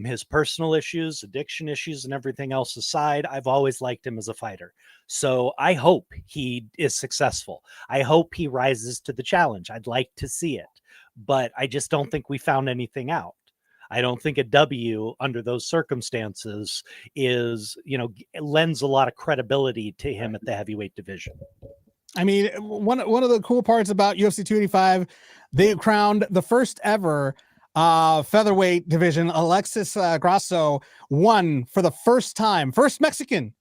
S4: His personal issues, addiction issues, and everything else aside, I've always liked him as a fighter. So I hope he is successful. I hope he rises to the challenge. I'd like to see it. But I just don't think we found anything out. I don't think a W under those circumstances is, you know, lends a lot of credibility to him at the heavyweight division.
S3: I mean, one of the cool parts about UFC 285, they crowned the first ever featherweight division. Alexis Grasso won for the first time, first Mexican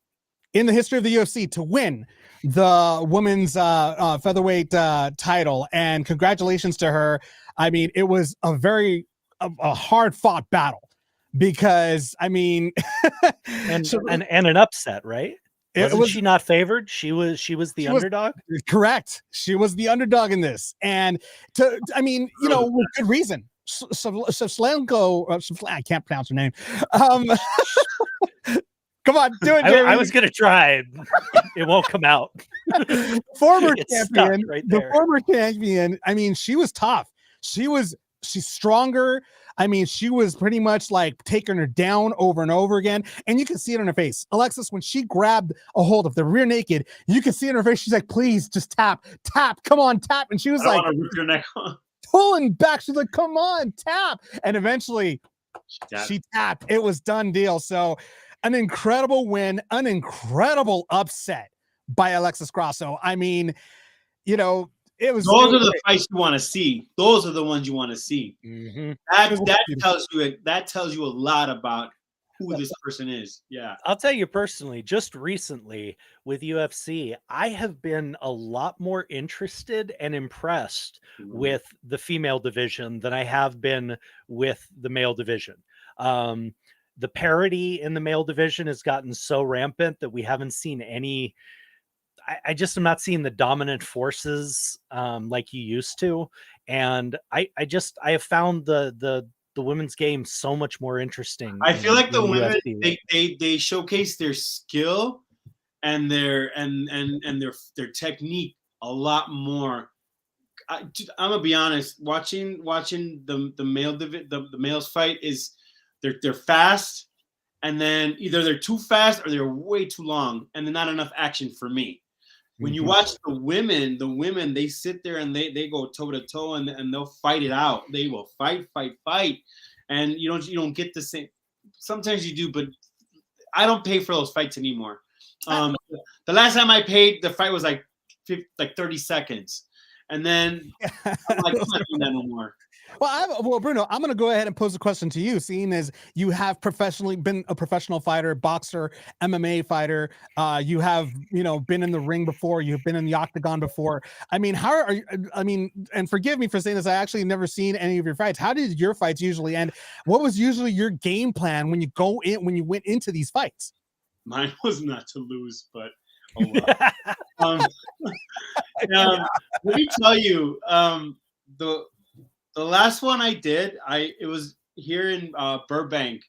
S3: in the history of the UFC to win the women's featherweight title, and congratulations to her. I mean, it was a hard fought battle because I mean,
S4: and an upset, right? Wasn't she not favored? She was the underdog.
S3: Correct. She was the underdog in this, and I mean, you know, with good reason. Savslenko, I can't pronounce her name. Come on, do it, Jeremy.
S4: I was gonna try. It won't come out.
S3: Former champion,
S4: right
S3: the
S4: there.
S3: former champion. I mean, she was tough. She's stronger. I mean, she was pretty much like taking her down over and over again. And you can see it on her face. Alexis, when she grabbed a hold of the rear naked, you can see it in her face. She's like, please just tap, come on, tap. And she was like,
S5: rip your neck off.
S3: Pulling back. She's like, come on, tap. And eventually she tapped. It was done deal. So an incredible win, an incredible upset by Alexis Grasso. I mean, you know, those
S5: are the fights you want to see. Those are the ones you want to see.
S4: Mm-hmm.
S5: That tells you a lot about who this person is. Yeah.
S4: I'll tell you personally, just recently with UFC, I have been a lot more interested and impressed with the female division than I have been with the male division. The parity in the male division has gotten so rampant that we haven't seen any. I just am not seeing the dominant forces like you used to, and I have found the women's game so much more interesting.
S5: I feel like the women they showcase their skill and their technique a lot more. I'm gonna be honest. Watching the males fight is they're fast, and then either they're too fast or they're way too long, and they're not enough action for me. When you watch the women, they sit there and they go toe to toe and they'll fight it out. They will fight, and you don't get the same. Sometimes you do, but I don't pay for those fights anymore. The last time I paid, the fight was like 30 seconds, and then I'm like, I'm not doing that no more.
S3: Well, Bruno, I'm going to go ahead and pose a question to you, seeing as you have been a professional fighter, boxer, MMA fighter. You have, been in the ring before. You've been in the octagon before. I mean, how are you? I mean, and forgive me for saying this, I actually never seen any of your fights. How did your fights usually end? What was usually your game plan when you went into these fights?
S5: Mine was not to lose, but oh well. Let me tell you, the last one I did, it was here in Burbank,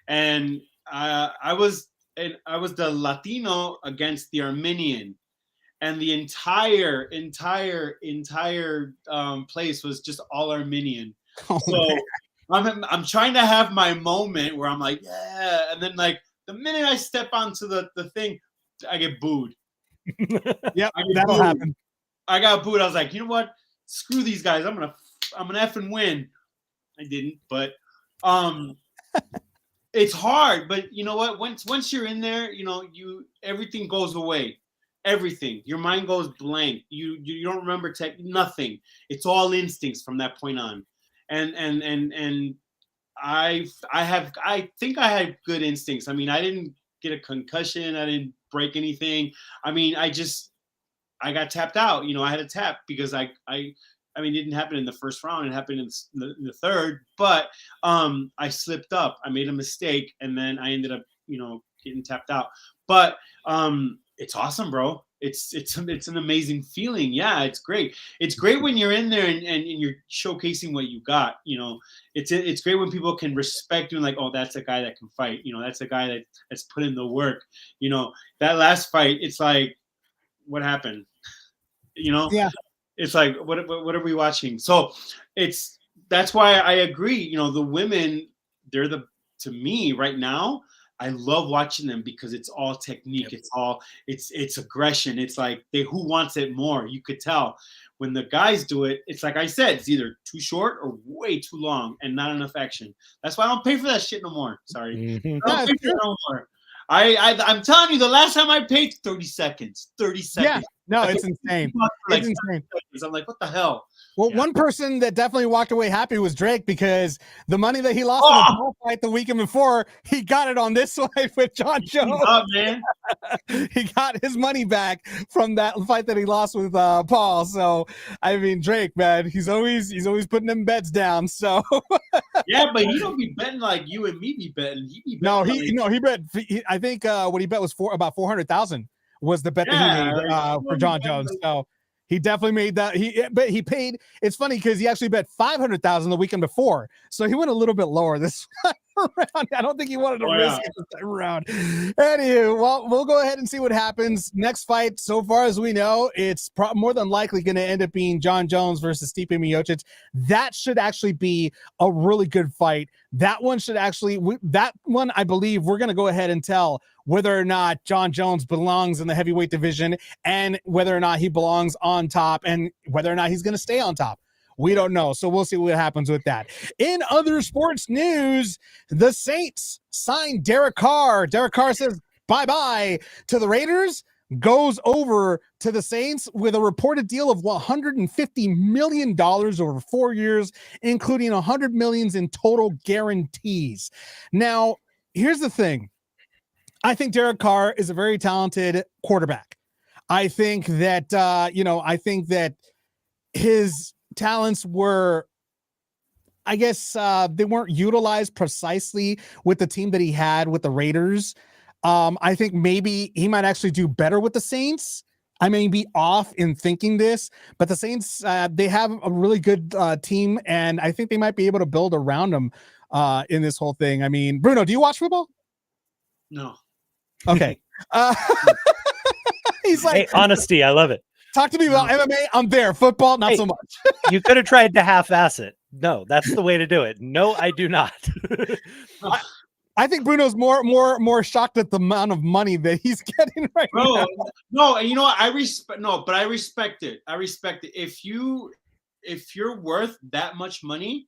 S5: and I was the Latino against the Armenian, and the entire place was just all Armenian. So I'm trying to have my moment where I'm like, yeah, and then like the minute I step onto the thing, I get booed.
S3: Yeah, that'll happen.
S5: I got booed. I was like, you know what? Screw these guys. I'm gonna effing win. I didn't, but it's hard. But you know what? Once you're in there, everything goes away. Everything. Your mind goes blank. You don't remember nothing. It's all instincts from that point on. And I think I had good instincts. I mean, I didn't get a concussion. I didn't break anything. I mean, I got tapped out. I had a tap because I mean, it didn't happen in the first round. It happened in the third, but I slipped up. I made a mistake, and then I ended up, getting tapped out. But it's awesome, bro. It's an amazing feeling. Yeah, it's great. It's great when you're in there and you're showcasing what you got. It's great when people can respect you and like, oh, that's a guy that can fight. That's a guy that's put in the work. That last fight, it's like, what happened?
S3: Yeah.
S5: It's like, what are we watching? So that's why I agree. The women, to me right now, I love watching them because it's all technique. Yep. It's aggression. It's like who wants it more? You could tell. When the guys do it, it's like I said, it's either too short or way too long and not enough action. That's why I don't pay for that shit no more. Sorry.
S3: Mm-hmm.
S5: I don't pay for that no more. I'm telling you, the last time I paid 30 seconds. 30 seconds.
S3: Yeah. No, it's insane. It's insane.
S5: I'm like, what the hell?
S3: Well, one person that definitely walked away happy was Drake, because the money that he lost in the ball fight the weekend before, he got it on this fight with John Jones.
S5: Oh, man.
S3: He got his money back from that fight that he lost with Paul. So, I mean, Drake, man, he's always putting them bets down. So,
S5: yeah, but he don't be betting like you and me be betting. He be betting
S3: he bet. I think what he bet was about 400,000 was the bet that he made for John Jones. So he definitely made that. But he paid. It's funny because he actually bet 500,000 the weekend before, so he went a little bit lower this round. I don't think he wanted to risk it this time around. Anywho, well, we'll go ahead and see what happens next fight. So far as we know, it's more than likely going to end up being John Jones versus Stipe Miocic. That should actually be a really good fight. That one I believe we're going to go ahead and tell whether or not John Jones belongs in the heavyweight division and whether or not he belongs on top and whether or not he's going to stay on top. We don't know. So we'll see what happens with that. In other sports news, the Saints signed Derek Carr. Derek Carr says bye-bye to the Raiders, goes over to the Saints with a reported deal of $150 million over 4 years, including $100 million in total guarantees. Now, here's the thing. I think Derek Carr is a very talented quarterback. I think that, his talents were, I guess, they weren't utilized precisely with the team that he had with the Raiders. I think maybe he might actually do better with the Saints. I may be off in thinking this, but the Saints, they have a really good team, and I think they might be able to build around them in this whole thing. I mean, Bruno, do you watch football?
S5: No.
S3: Okay. He's like,
S4: hey, honesty, I love it.
S3: Talk to me about MMA. I'm there. Football, not so much.
S4: You could have tried to half-ass it. No, that's the way to do it. No, I do not.
S3: I think Bruno's more shocked at the amount of money that he's getting right
S5: Bro,
S3: now.
S5: no, and you know what? I respect it. I respect it. If you're worth that much money,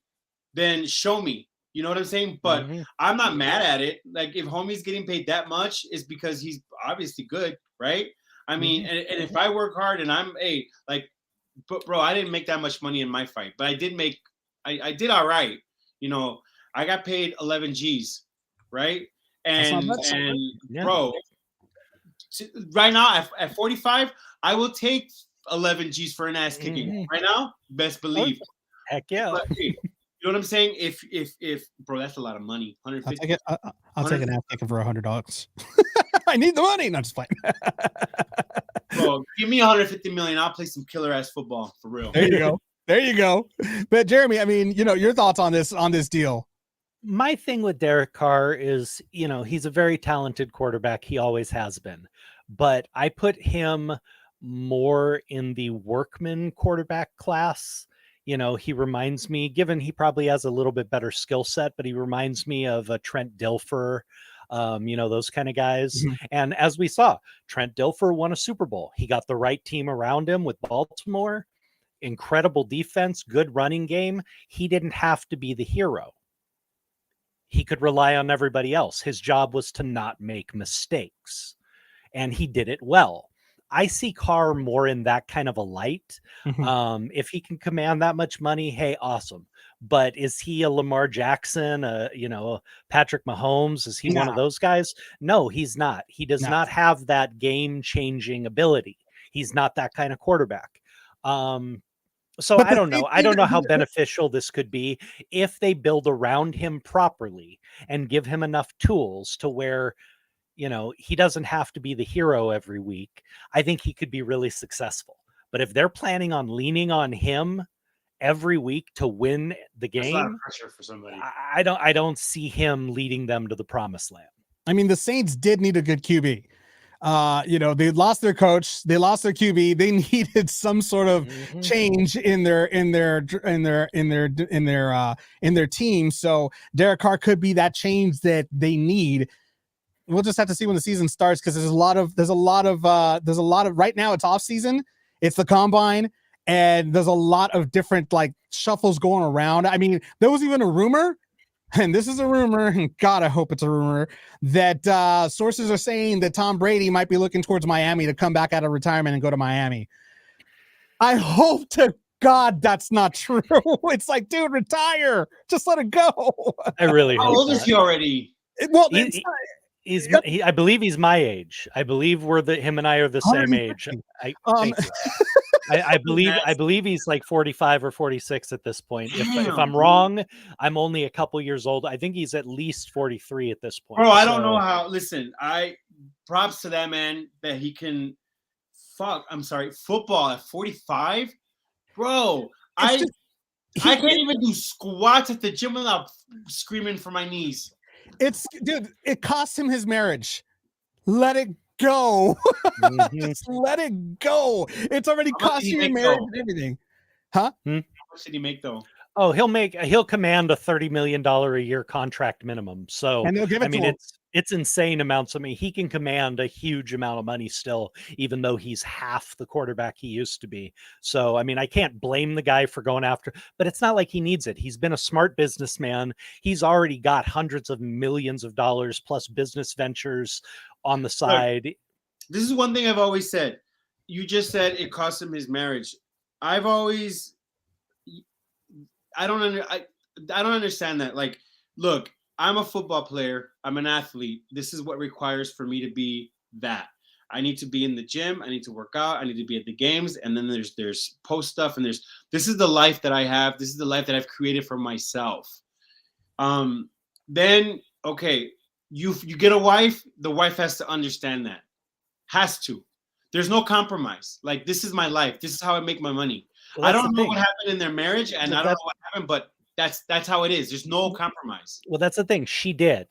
S5: then show me. You know what I'm saying? But I'm not mad at it. Like if homie's getting paid that much, it's because he's obviously good, right? I mean, and if I work hard and but bro, I didn't make that much money in my fight, but I did all right. You know, I got paid 11 G's, right? And bro, right now at 45, I will take 11 G's for an ass kicking. Right now, best believe.
S4: Heck yeah.
S5: But, hey, you know what I'm saying? If bro, that's a lot of money. 150.
S3: I'll take an ass kicking for $100. I need the money. No, just playing.
S5: Bro, give me 150 million. I'll play some killer ass football for real.
S3: There you go. There you go. But Jeremy, I mean, your thoughts on this deal.
S4: My thing with Derek Carr is, he's a very talented quarterback. He always has been. But I put him more in the workman quarterback class. He reminds me, given he probably has a little bit better skill set, but he reminds me of a Trent Dilfer, those kind of guys. And as we saw, Trent Dilfer won a Super Bowl. He got the right team around him with Baltimore. Incredible defense, good running game. He didn't have to be the hero. He could rely on everybody else. His job was to not make mistakes, and he did it well. I see Carr more in that kind of a light. If he can command that much money, hey, awesome. But is he a Lamar Jackson, a Patrick Mahomes? Is he one of those guys? No, he's not. He does not have that game-changing ability. He's not that kind of quarterback. So I don't know. I don't know how beneficial this could be if they build around him properly and give him enough tools to where, he doesn't have to be the hero every week. I think he could be really successful. But if they're planning on leaning on him every week to win the game,
S5: that's a lot of pressure for somebody.
S4: I don't see him leading them to the promised land.
S3: I mean, the Saints did need a good QB. They lost their coach, they lost their QB. They needed some sort of change in their team. So Derek Carr could be that change that they need. We'll just have to see when the season starts, because there's a lot of right now it's off season, it's the combine, and there's a lot of different shuffles going around. I mean, there was even a rumor, and this is a rumor, and God, I hope it's a rumor, that sources are saying that Tom Brady might be looking towards Miami to come back out of retirement and go to Miami. I hope to God that's not true. It's like, dude, retire. Just let it go.
S4: I really hope.
S5: How old is he already?
S4: I believe he's my age. I believe him and I are the same age. I believe he's like 45 or 46 at this point. If I'm wrong, I'm only a couple years old. I think he's at least 43 at this point.
S5: Bro, I don't know how. Listen, props to that man that he can football at 45. Bro, I can't even do squats at the gym without screaming for my knees.
S3: It cost him his marriage. Let it go. Just let it go. It's already cost you your marriage and everything. Huh?
S5: How much did he make though?
S4: Oh, he'll command a $30 million a year contract minimum. So
S3: and they'll give it to him.
S4: It's insane amounts. I mean, he can command a huge amount of money still, even though he's half the quarterback he used to be. So, I mean, I can't blame the guy for going after, but it's not like he needs it. He's been a smart businessman. He's already got hundreds of millions of dollars plus business ventures on the side.
S5: Look, this is one thing I've always said. You just said it cost him his marriage. I don't understand that. Like, look, I'm a football player. I'm an athlete. This is what requires for me to be that. I need to be in the gym. I need to work out. I need to be at the games. And then there's post stuff. And this is the life that I have. This is the life that I've created for myself. Then, okay, you get a wife. The wife has to understand that. Has to. There's no compromise. Like, this is my life. This is how I make my money. Well, I don't know what happened in their marriage, and I don't know what happened, but that's how it is. There's no compromise.
S4: Well, that's the thing. She did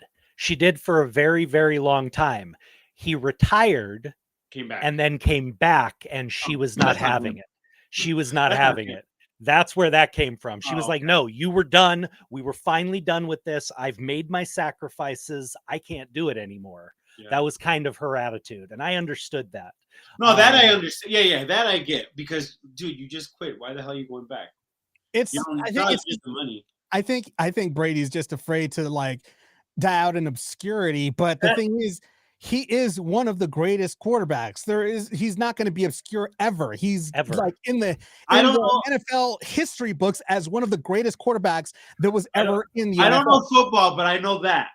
S4: for a very, very long time. He retired,
S5: came back,
S4: and then came back, and she was not having it. She was not having it. That's where that came from. She was like,
S5: okay.
S4: no, you were done. We were finally done with this. I've made my sacrifices. I can't do it anymore.
S5: Yeah.
S4: That was kind of her attitude. And I understood that.
S5: No, that I understand. Yeah, that I get. Because, dude, you just quit. Why the hell are you going back?
S3: It's
S5: You know,
S3: I
S5: it's
S3: think
S5: not
S3: it's
S5: just the money.
S3: I think Brady's just afraid to like die out in obscurity. But the thing is, he is one of the greatest quarterbacks. He's not going to be obscure ever. He's
S4: Ever.
S3: like in the
S5: I don't know.
S3: NFL history books as one of the greatest quarterbacks that was ever in the NFL.
S5: I don't know football, but I know that.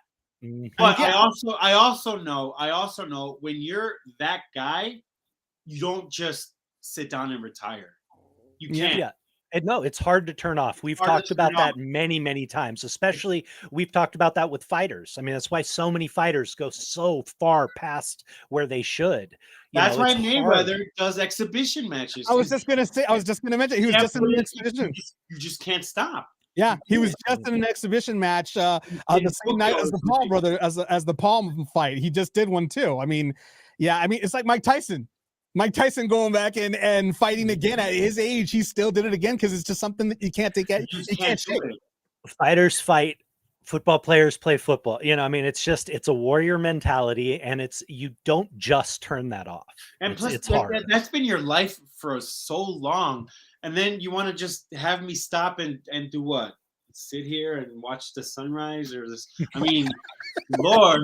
S4: Mhm.
S5: But
S3: Yeah.
S5: I also know when you're that guy, you don't just sit down and retire. You can't.
S4: Yeah. And no, it's hard to turn off. We've
S5: Hard to
S4: talked about
S5: turn
S4: that
S5: off.
S4: many, many times, especially we've talked about that with fighters. I mean, that's why so many fighters go so far past where they should.
S5: That's why
S4: it's
S5: Mayweather
S4: hard.
S5: does exhibition matches.
S3: I was just going to mention he was just in an exhibition.
S5: You just can't stop.
S3: Yeah, he was just in an exhibition match the same night as the Paul brother as the Paul fight. He just did one too. I mean, it's like Mike Tyson. Mike Tyson going back and fighting again at his age. He still did it again because it's just something that you can't take it. You can't shake.
S4: Fighters fight, football players play football. I mean, it's a warrior mentality, and you don't just turn that off.
S5: And plus,
S4: it's hard.
S5: That's been your life for so long. And then you want to just have me stop and do what? Sit here and watch the sunrise or this? I mean, Lord,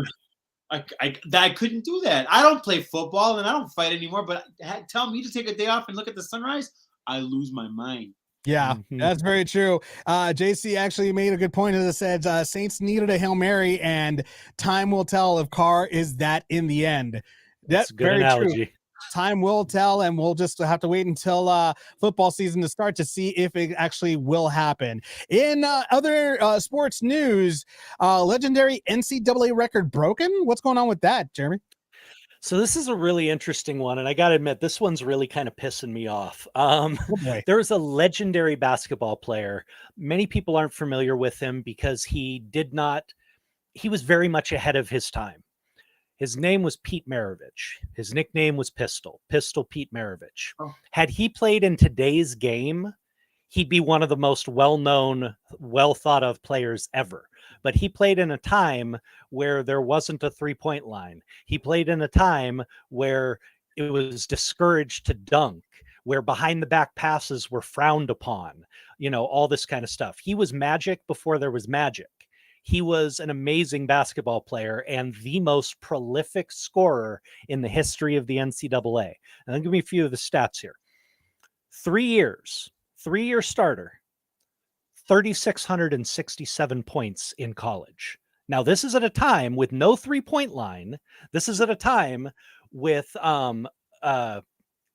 S5: I couldn't do that. I don't play football and I don't fight anymore. But tell me to take a day off and look at the sunrise, I lose my mind.
S3: Yeah, that's very true. JC actually made a good point of this. Said Saints needed a Hail Mary, and time will tell if Carr is that in the end. That's
S4: a good
S3: very
S4: analogy.
S3: true. Time will tell, and we'll just have to wait until football season to start to see if it actually will happen. In other sports news, legendary NCAA record broken. What's going on with that, Jeremy?
S4: So this is a really interesting one, and I got to admit, this one's really kind of pissing me off. There was a legendary basketball player. Many people aren't familiar with him because he was very much ahead of his time. His name was Pete Maravich. His nickname was Pistol Pete Maravich.
S5: Oh.
S4: Had he played in today's game, he'd be one of the most well-known, well-thought-of players ever. But he played in a time where there wasn't a three-point line. He played in a time where it was discouraged to dunk, where behind-the-back passes were frowned upon, all this kind of stuff. He was magic before there was magic. He was an amazing basketball player and the most prolific scorer in the history of the NCAA. And I'll give you a few of the stats here. 3 years, 3-year starter, 3,667 points in college. Now, this is at a time with no three-point line. This is at a time with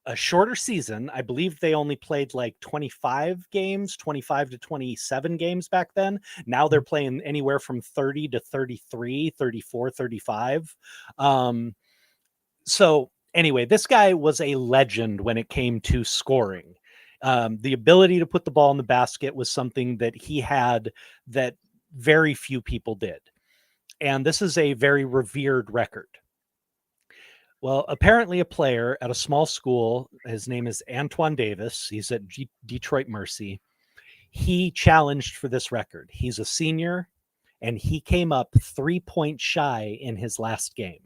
S4: a shorter season. I believe they only played like 25 to 27 games back then. Now they're playing anywhere from 30 to 33, 34, 35. So anyway, this guy was a legend when it came to scoring. The ability to put the ball in the basket was something that he had that very few people did. And this is a very revered record. Well, apparently a player at a small school, his name is Antoine Davis. He's at Detroit Mercy. He challenged for this record. He's a senior, and he came up 3 points shy in his last game.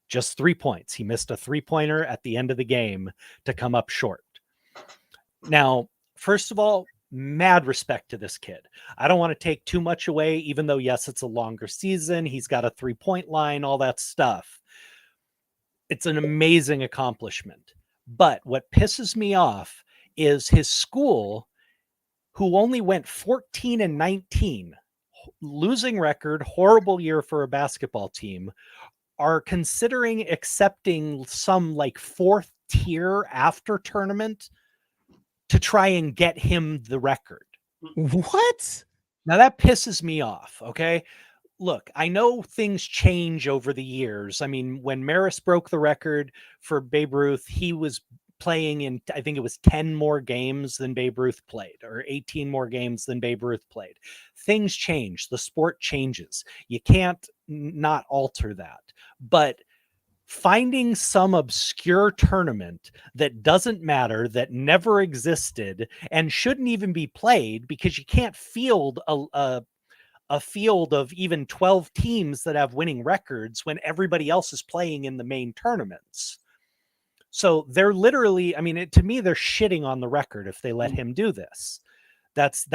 S4: Just 3 points. He missed a three-pointer at the end of the game to come up short. Now, first of all, mad respect to this kid. I don't want to take too much away, even though, yes, it's a longer season. He's got a three-point line, all that stuff. It's an amazing accomplishment. But what pisses me off is his school, who only went 14-19, losing record, horrible year for a basketball team, are considering accepting some like fourth tier after tournament to try and get him the record.
S3: What?
S4: Now that pisses me off. Okay. Look, I know things change over the years. I mean, when Maris broke the record for Babe Ruth, he was playing in, I think it was 10 more games than Babe Ruth played, or 18 more games than Babe Ruth played. Things change. The sport changes. You can't not alter that. But finding some obscure tournament that doesn't matter, that never existed, and shouldn't even be played because you can't field a field of even 12 teams that have winning records when everybody else is playing in the main tournaments. So they're literally, I mean, to me, they're shitting on the record if they let him do this. It's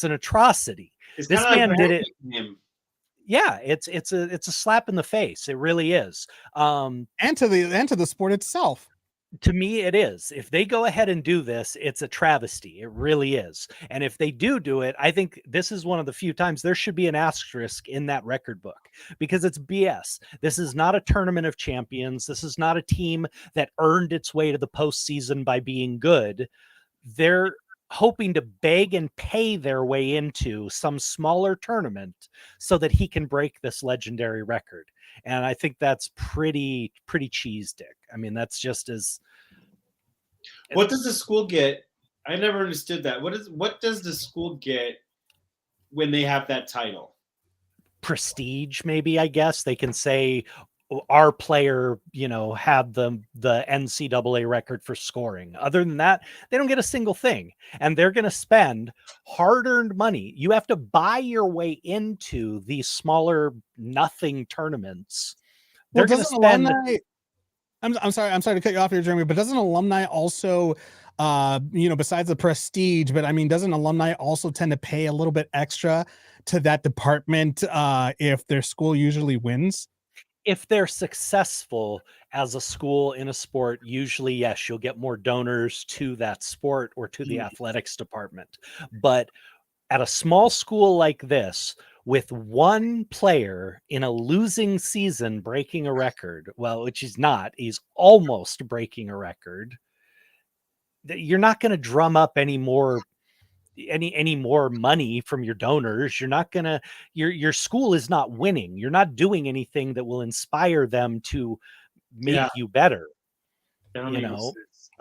S4: an atrocity.
S5: It's
S4: This
S5: kinda like
S4: man did it.
S5: him.
S4: Yeah, it's a slap in the face. It really is.
S3: And to the sport itself.
S4: To me, it is. If they go ahead and do this, it's a travesty. It really is. And if they do it, I think this is one of the few times there should be an asterisk in that record book because it's BS. This is not a tournament of champions. This is not a team that earned its way to the postseason by being good. They're hoping to beg and pay their way into some smaller tournament so that he can break this legendary record. And I think that's pretty cheese dick. I mean, that's just as.
S5: What does the school get? I never understood that. What does the school get when they have that title?
S4: Prestige, maybe, I guess. They can say our player, had the NCAA record for scoring. Other than that, they don't get a single thing. And they're going to spend hard-earned money. You have to buy your way into these smaller nothing tournaments. They're going to spend.
S3: I'm sorry to cut you off here, Jeremy, but doesn't alumni also, besides the prestige, but I mean, doesn't alumni also tend to pay a little bit extra to that department if their school usually wins?
S4: If they're successful as a school in a sport, usually, yes, you'll get more donors to that sport or to the athletics department. But at a small school like this, with one player in a losing season breaking a record, well, which he's not, he's almost breaking a record, you're not going to drum up any more money from your donors. You're not going to, your school is not winning. You're not doing anything that will inspire them to make you better.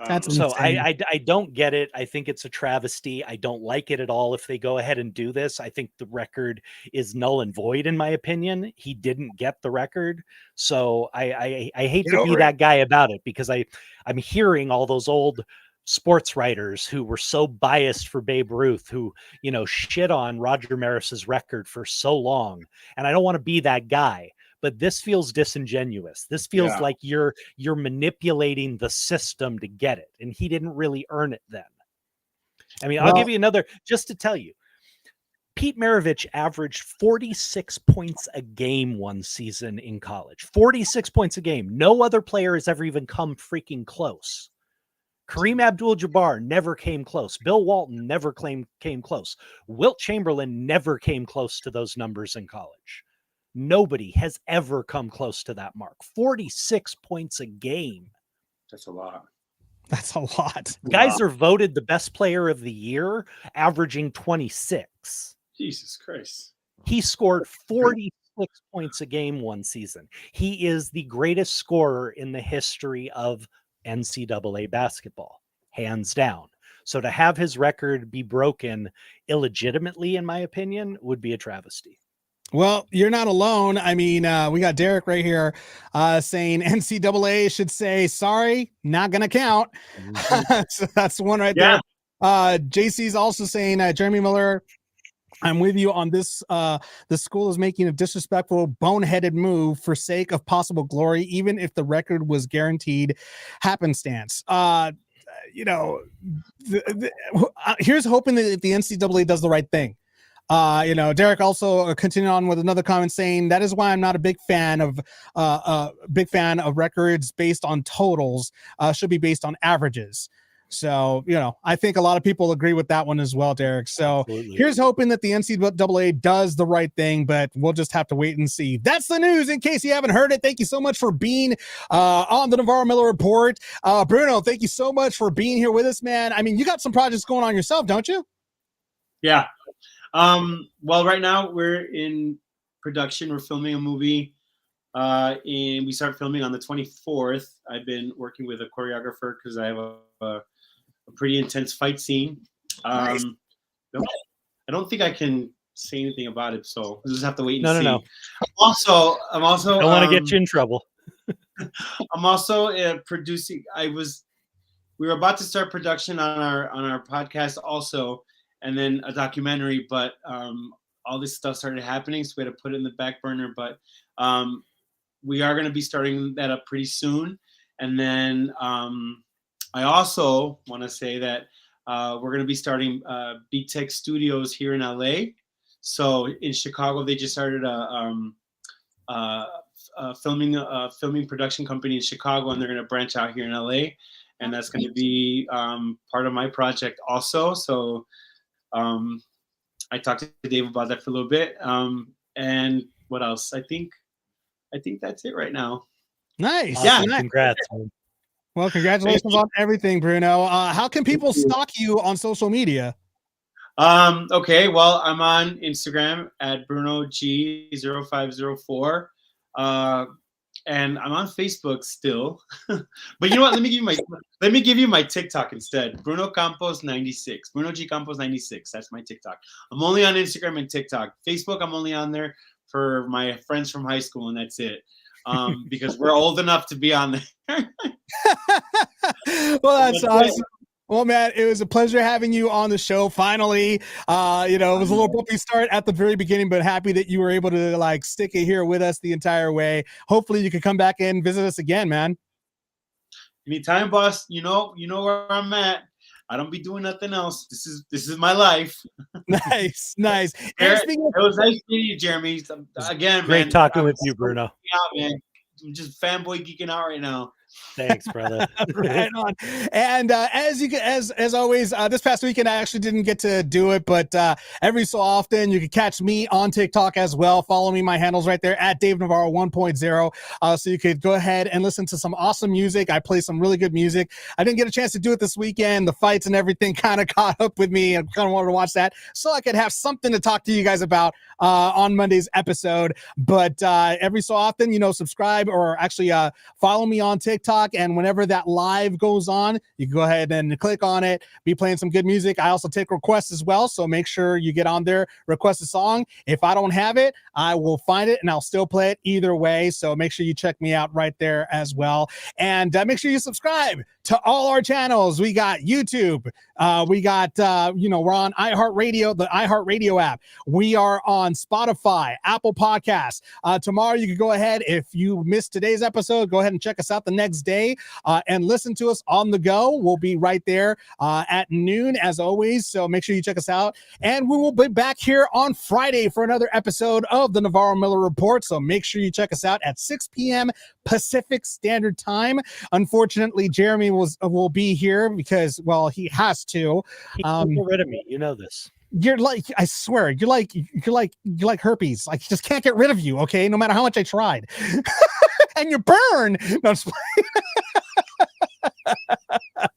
S3: That's
S4: so
S3: insane.
S4: I don't get it. I think it's a travesty. I don't like it at all. If they go ahead and do this, I think the record is null and void, in my opinion. He didn't get the record. So I hate to be that guy about it because I'm hearing all those old sports writers who were so biased for Babe Ruth, who, shit on Roger Maris's record for so long. And I don't want to be that guy, but this feels disingenuous. This feels like you're manipulating the system to get it. And he didn't really earn it then. I mean, I'll give you another, just to tell you, Pete Maravich averaged 46 points a game one season in college, 46 points a game. No other player has ever even come freaking close. Kareem Abdul-Jabbar never came close. Bill Walton never came close. Wilt Chamberlain never came close to those numbers in college. Nobody has ever come close to that mark. 46 points a game.
S5: That's a lot.
S3: That's a lot.
S4: Guys are voted the best player of the year, averaging 26.
S5: Jesus Christ.
S4: He scored 46 points a game one season. He is the greatest scorer in the history of NCAA basketball, hands down. So to have his record be broken illegitimately, in my opinion, would be a travesty.
S3: Well, you're not alone. I mean, we got Derek right here saying NCAA should say, sorry, not going to count. So that's one right there. JC's also saying, Jeremy Miller, I'm with you on this. The school is making a disrespectful, boneheaded move for sake of possible glory, even if the record was guaranteed happenstance. Here's hoping that the NCAA does the right thing. Derek also continued on with another comment saying that is why I'm not a big fan of records based on totals. Should be based on averages. So, I think a lot of people agree with that one as well, Derek. So
S4: Absolutely.
S3: Here's hoping that the NCAA does the right thing, but we'll just have to wait and see. That's the news. In case you haven't heard it, thank you so much for being on the Navarro-Miller Report. Bruno, thank you so much for being here with us, man. I mean, you got some projects going on yourself, don't you?
S5: Yeah. Well, right now we're in production. We're filming a movie, and we start filming on the 24th. I've been working with a choreographer because I have a pretty intense fight scene.
S3: Nice.
S5: I don't think I can say anything about it, so we'll just have to wait and
S4: No,
S5: see.
S4: no.
S5: I'm also
S4: Don't want to get you in trouble.
S5: I'm also producing. We were about to start production on our podcast also, and then a documentary, but all this stuff started happening, so we had to put it in the back burner. But we are going to be starting that up pretty soon. And then I also want to say that we're going to be starting Beat Tech Studios here in LA. So in Chicago, they just started a filming production company in Chicago, and they're going to branch out here in LA. And that's going to be part of my project also. So I talked to Dave about that for a little bit. And what else? I think that's it right now.
S3: Nice.
S4: Awesome.
S3: Nice.
S4: Congrats, man.
S3: Well, congratulations on everything, Bruno. How can people stalk you on social media?
S5: Okay, well, I'm on Instagram at BrunoG0504. And I'm on Facebook still. But you know what? Let me give you my TikTok instead. Bruno Campos 96. Bruno G Campos 96. That's my TikTok. I'm only on Instagram and TikTok. Facebook, I'm only on there for my friends from high school, and that's it. Because we're old enough to be on there.
S3: Well, that's awesome. Well, man, it was a pleasure having you on the show. Finally, it was a little bumpy start at the very beginning, but happy that you were able to like stick it here with us the entire way. Hopefully, you can come back and visit us again, man.
S5: Anytime, boss. You know where I'm at. I don't be doing nothing else. This is my life.
S3: Nice.
S5: It was nice meeting you, Jeremy. Again,
S4: Great
S5: man,
S4: talking with you, Bruno.
S5: Man. I'm just fanboy geeking out right now.
S4: Thanks, brother.
S3: Right on. And as always, this past weekend I actually didn't get to do it, but every so often you can catch me on TikTok as well. Follow me, my handle's right there at Dave Navarro 1.0. So you could go ahead and listen to some awesome music. I play some really good music. I didn't get a chance to do it this weekend. The fights and everything kind of caught up with me, and kind of wanted to watch that so I could have something to talk to you guys about on Monday's episode. But every so often, subscribe or actually follow me on TikTok. And whenever that live goes on, you can go ahead and click on it, be playing some good music. I also take requests as well, so make sure you get on there, request a song. If I don't have it, I will find it and I'll still play it either way. So make sure you check me out right there as well. And make sure you subscribe to all our channels. We got YouTube. We got, we're on iHeartRadio, the iHeartRadio app. We are on Spotify, Apple Podcasts. Tomorrow, you can go ahead. If you missed today's episode, go ahead and check us out the next day and listen to us on the go. We'll be right there at noon as always. So make sure you check us out. And we will be back here on Friday for another episode of the Navarro-Miller Report. So make sure you check us out at 6 p.m. Pacific Standard Time. Unfortunately, Jeremy will be here because, well, he has to.
S4: He can't get rid of me. You know this.
S3: You're like, I swear, you're like herpes. Like, just can't get rid of you. Okay, no matter how much I tried. And you burn. No, I'm just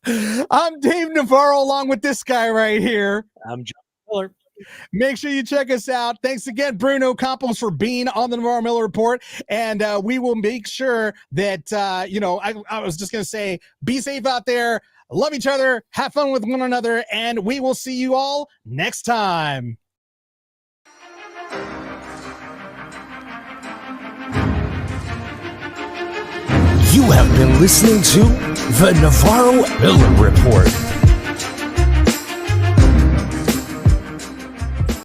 S3: playing. I'm Dave Navarro along with this guy right here.
S4: I'm John Miller.
S3: Make sure you check us out. Thanks again, Bruno Campos, for being on the Navarro-Miller Report. And we will make sure that, I was just going to say, be safe out there. Love each other. Have fun with one another. And we will see you all next time.
S2: You have been listening to the Navarro-Miller Report.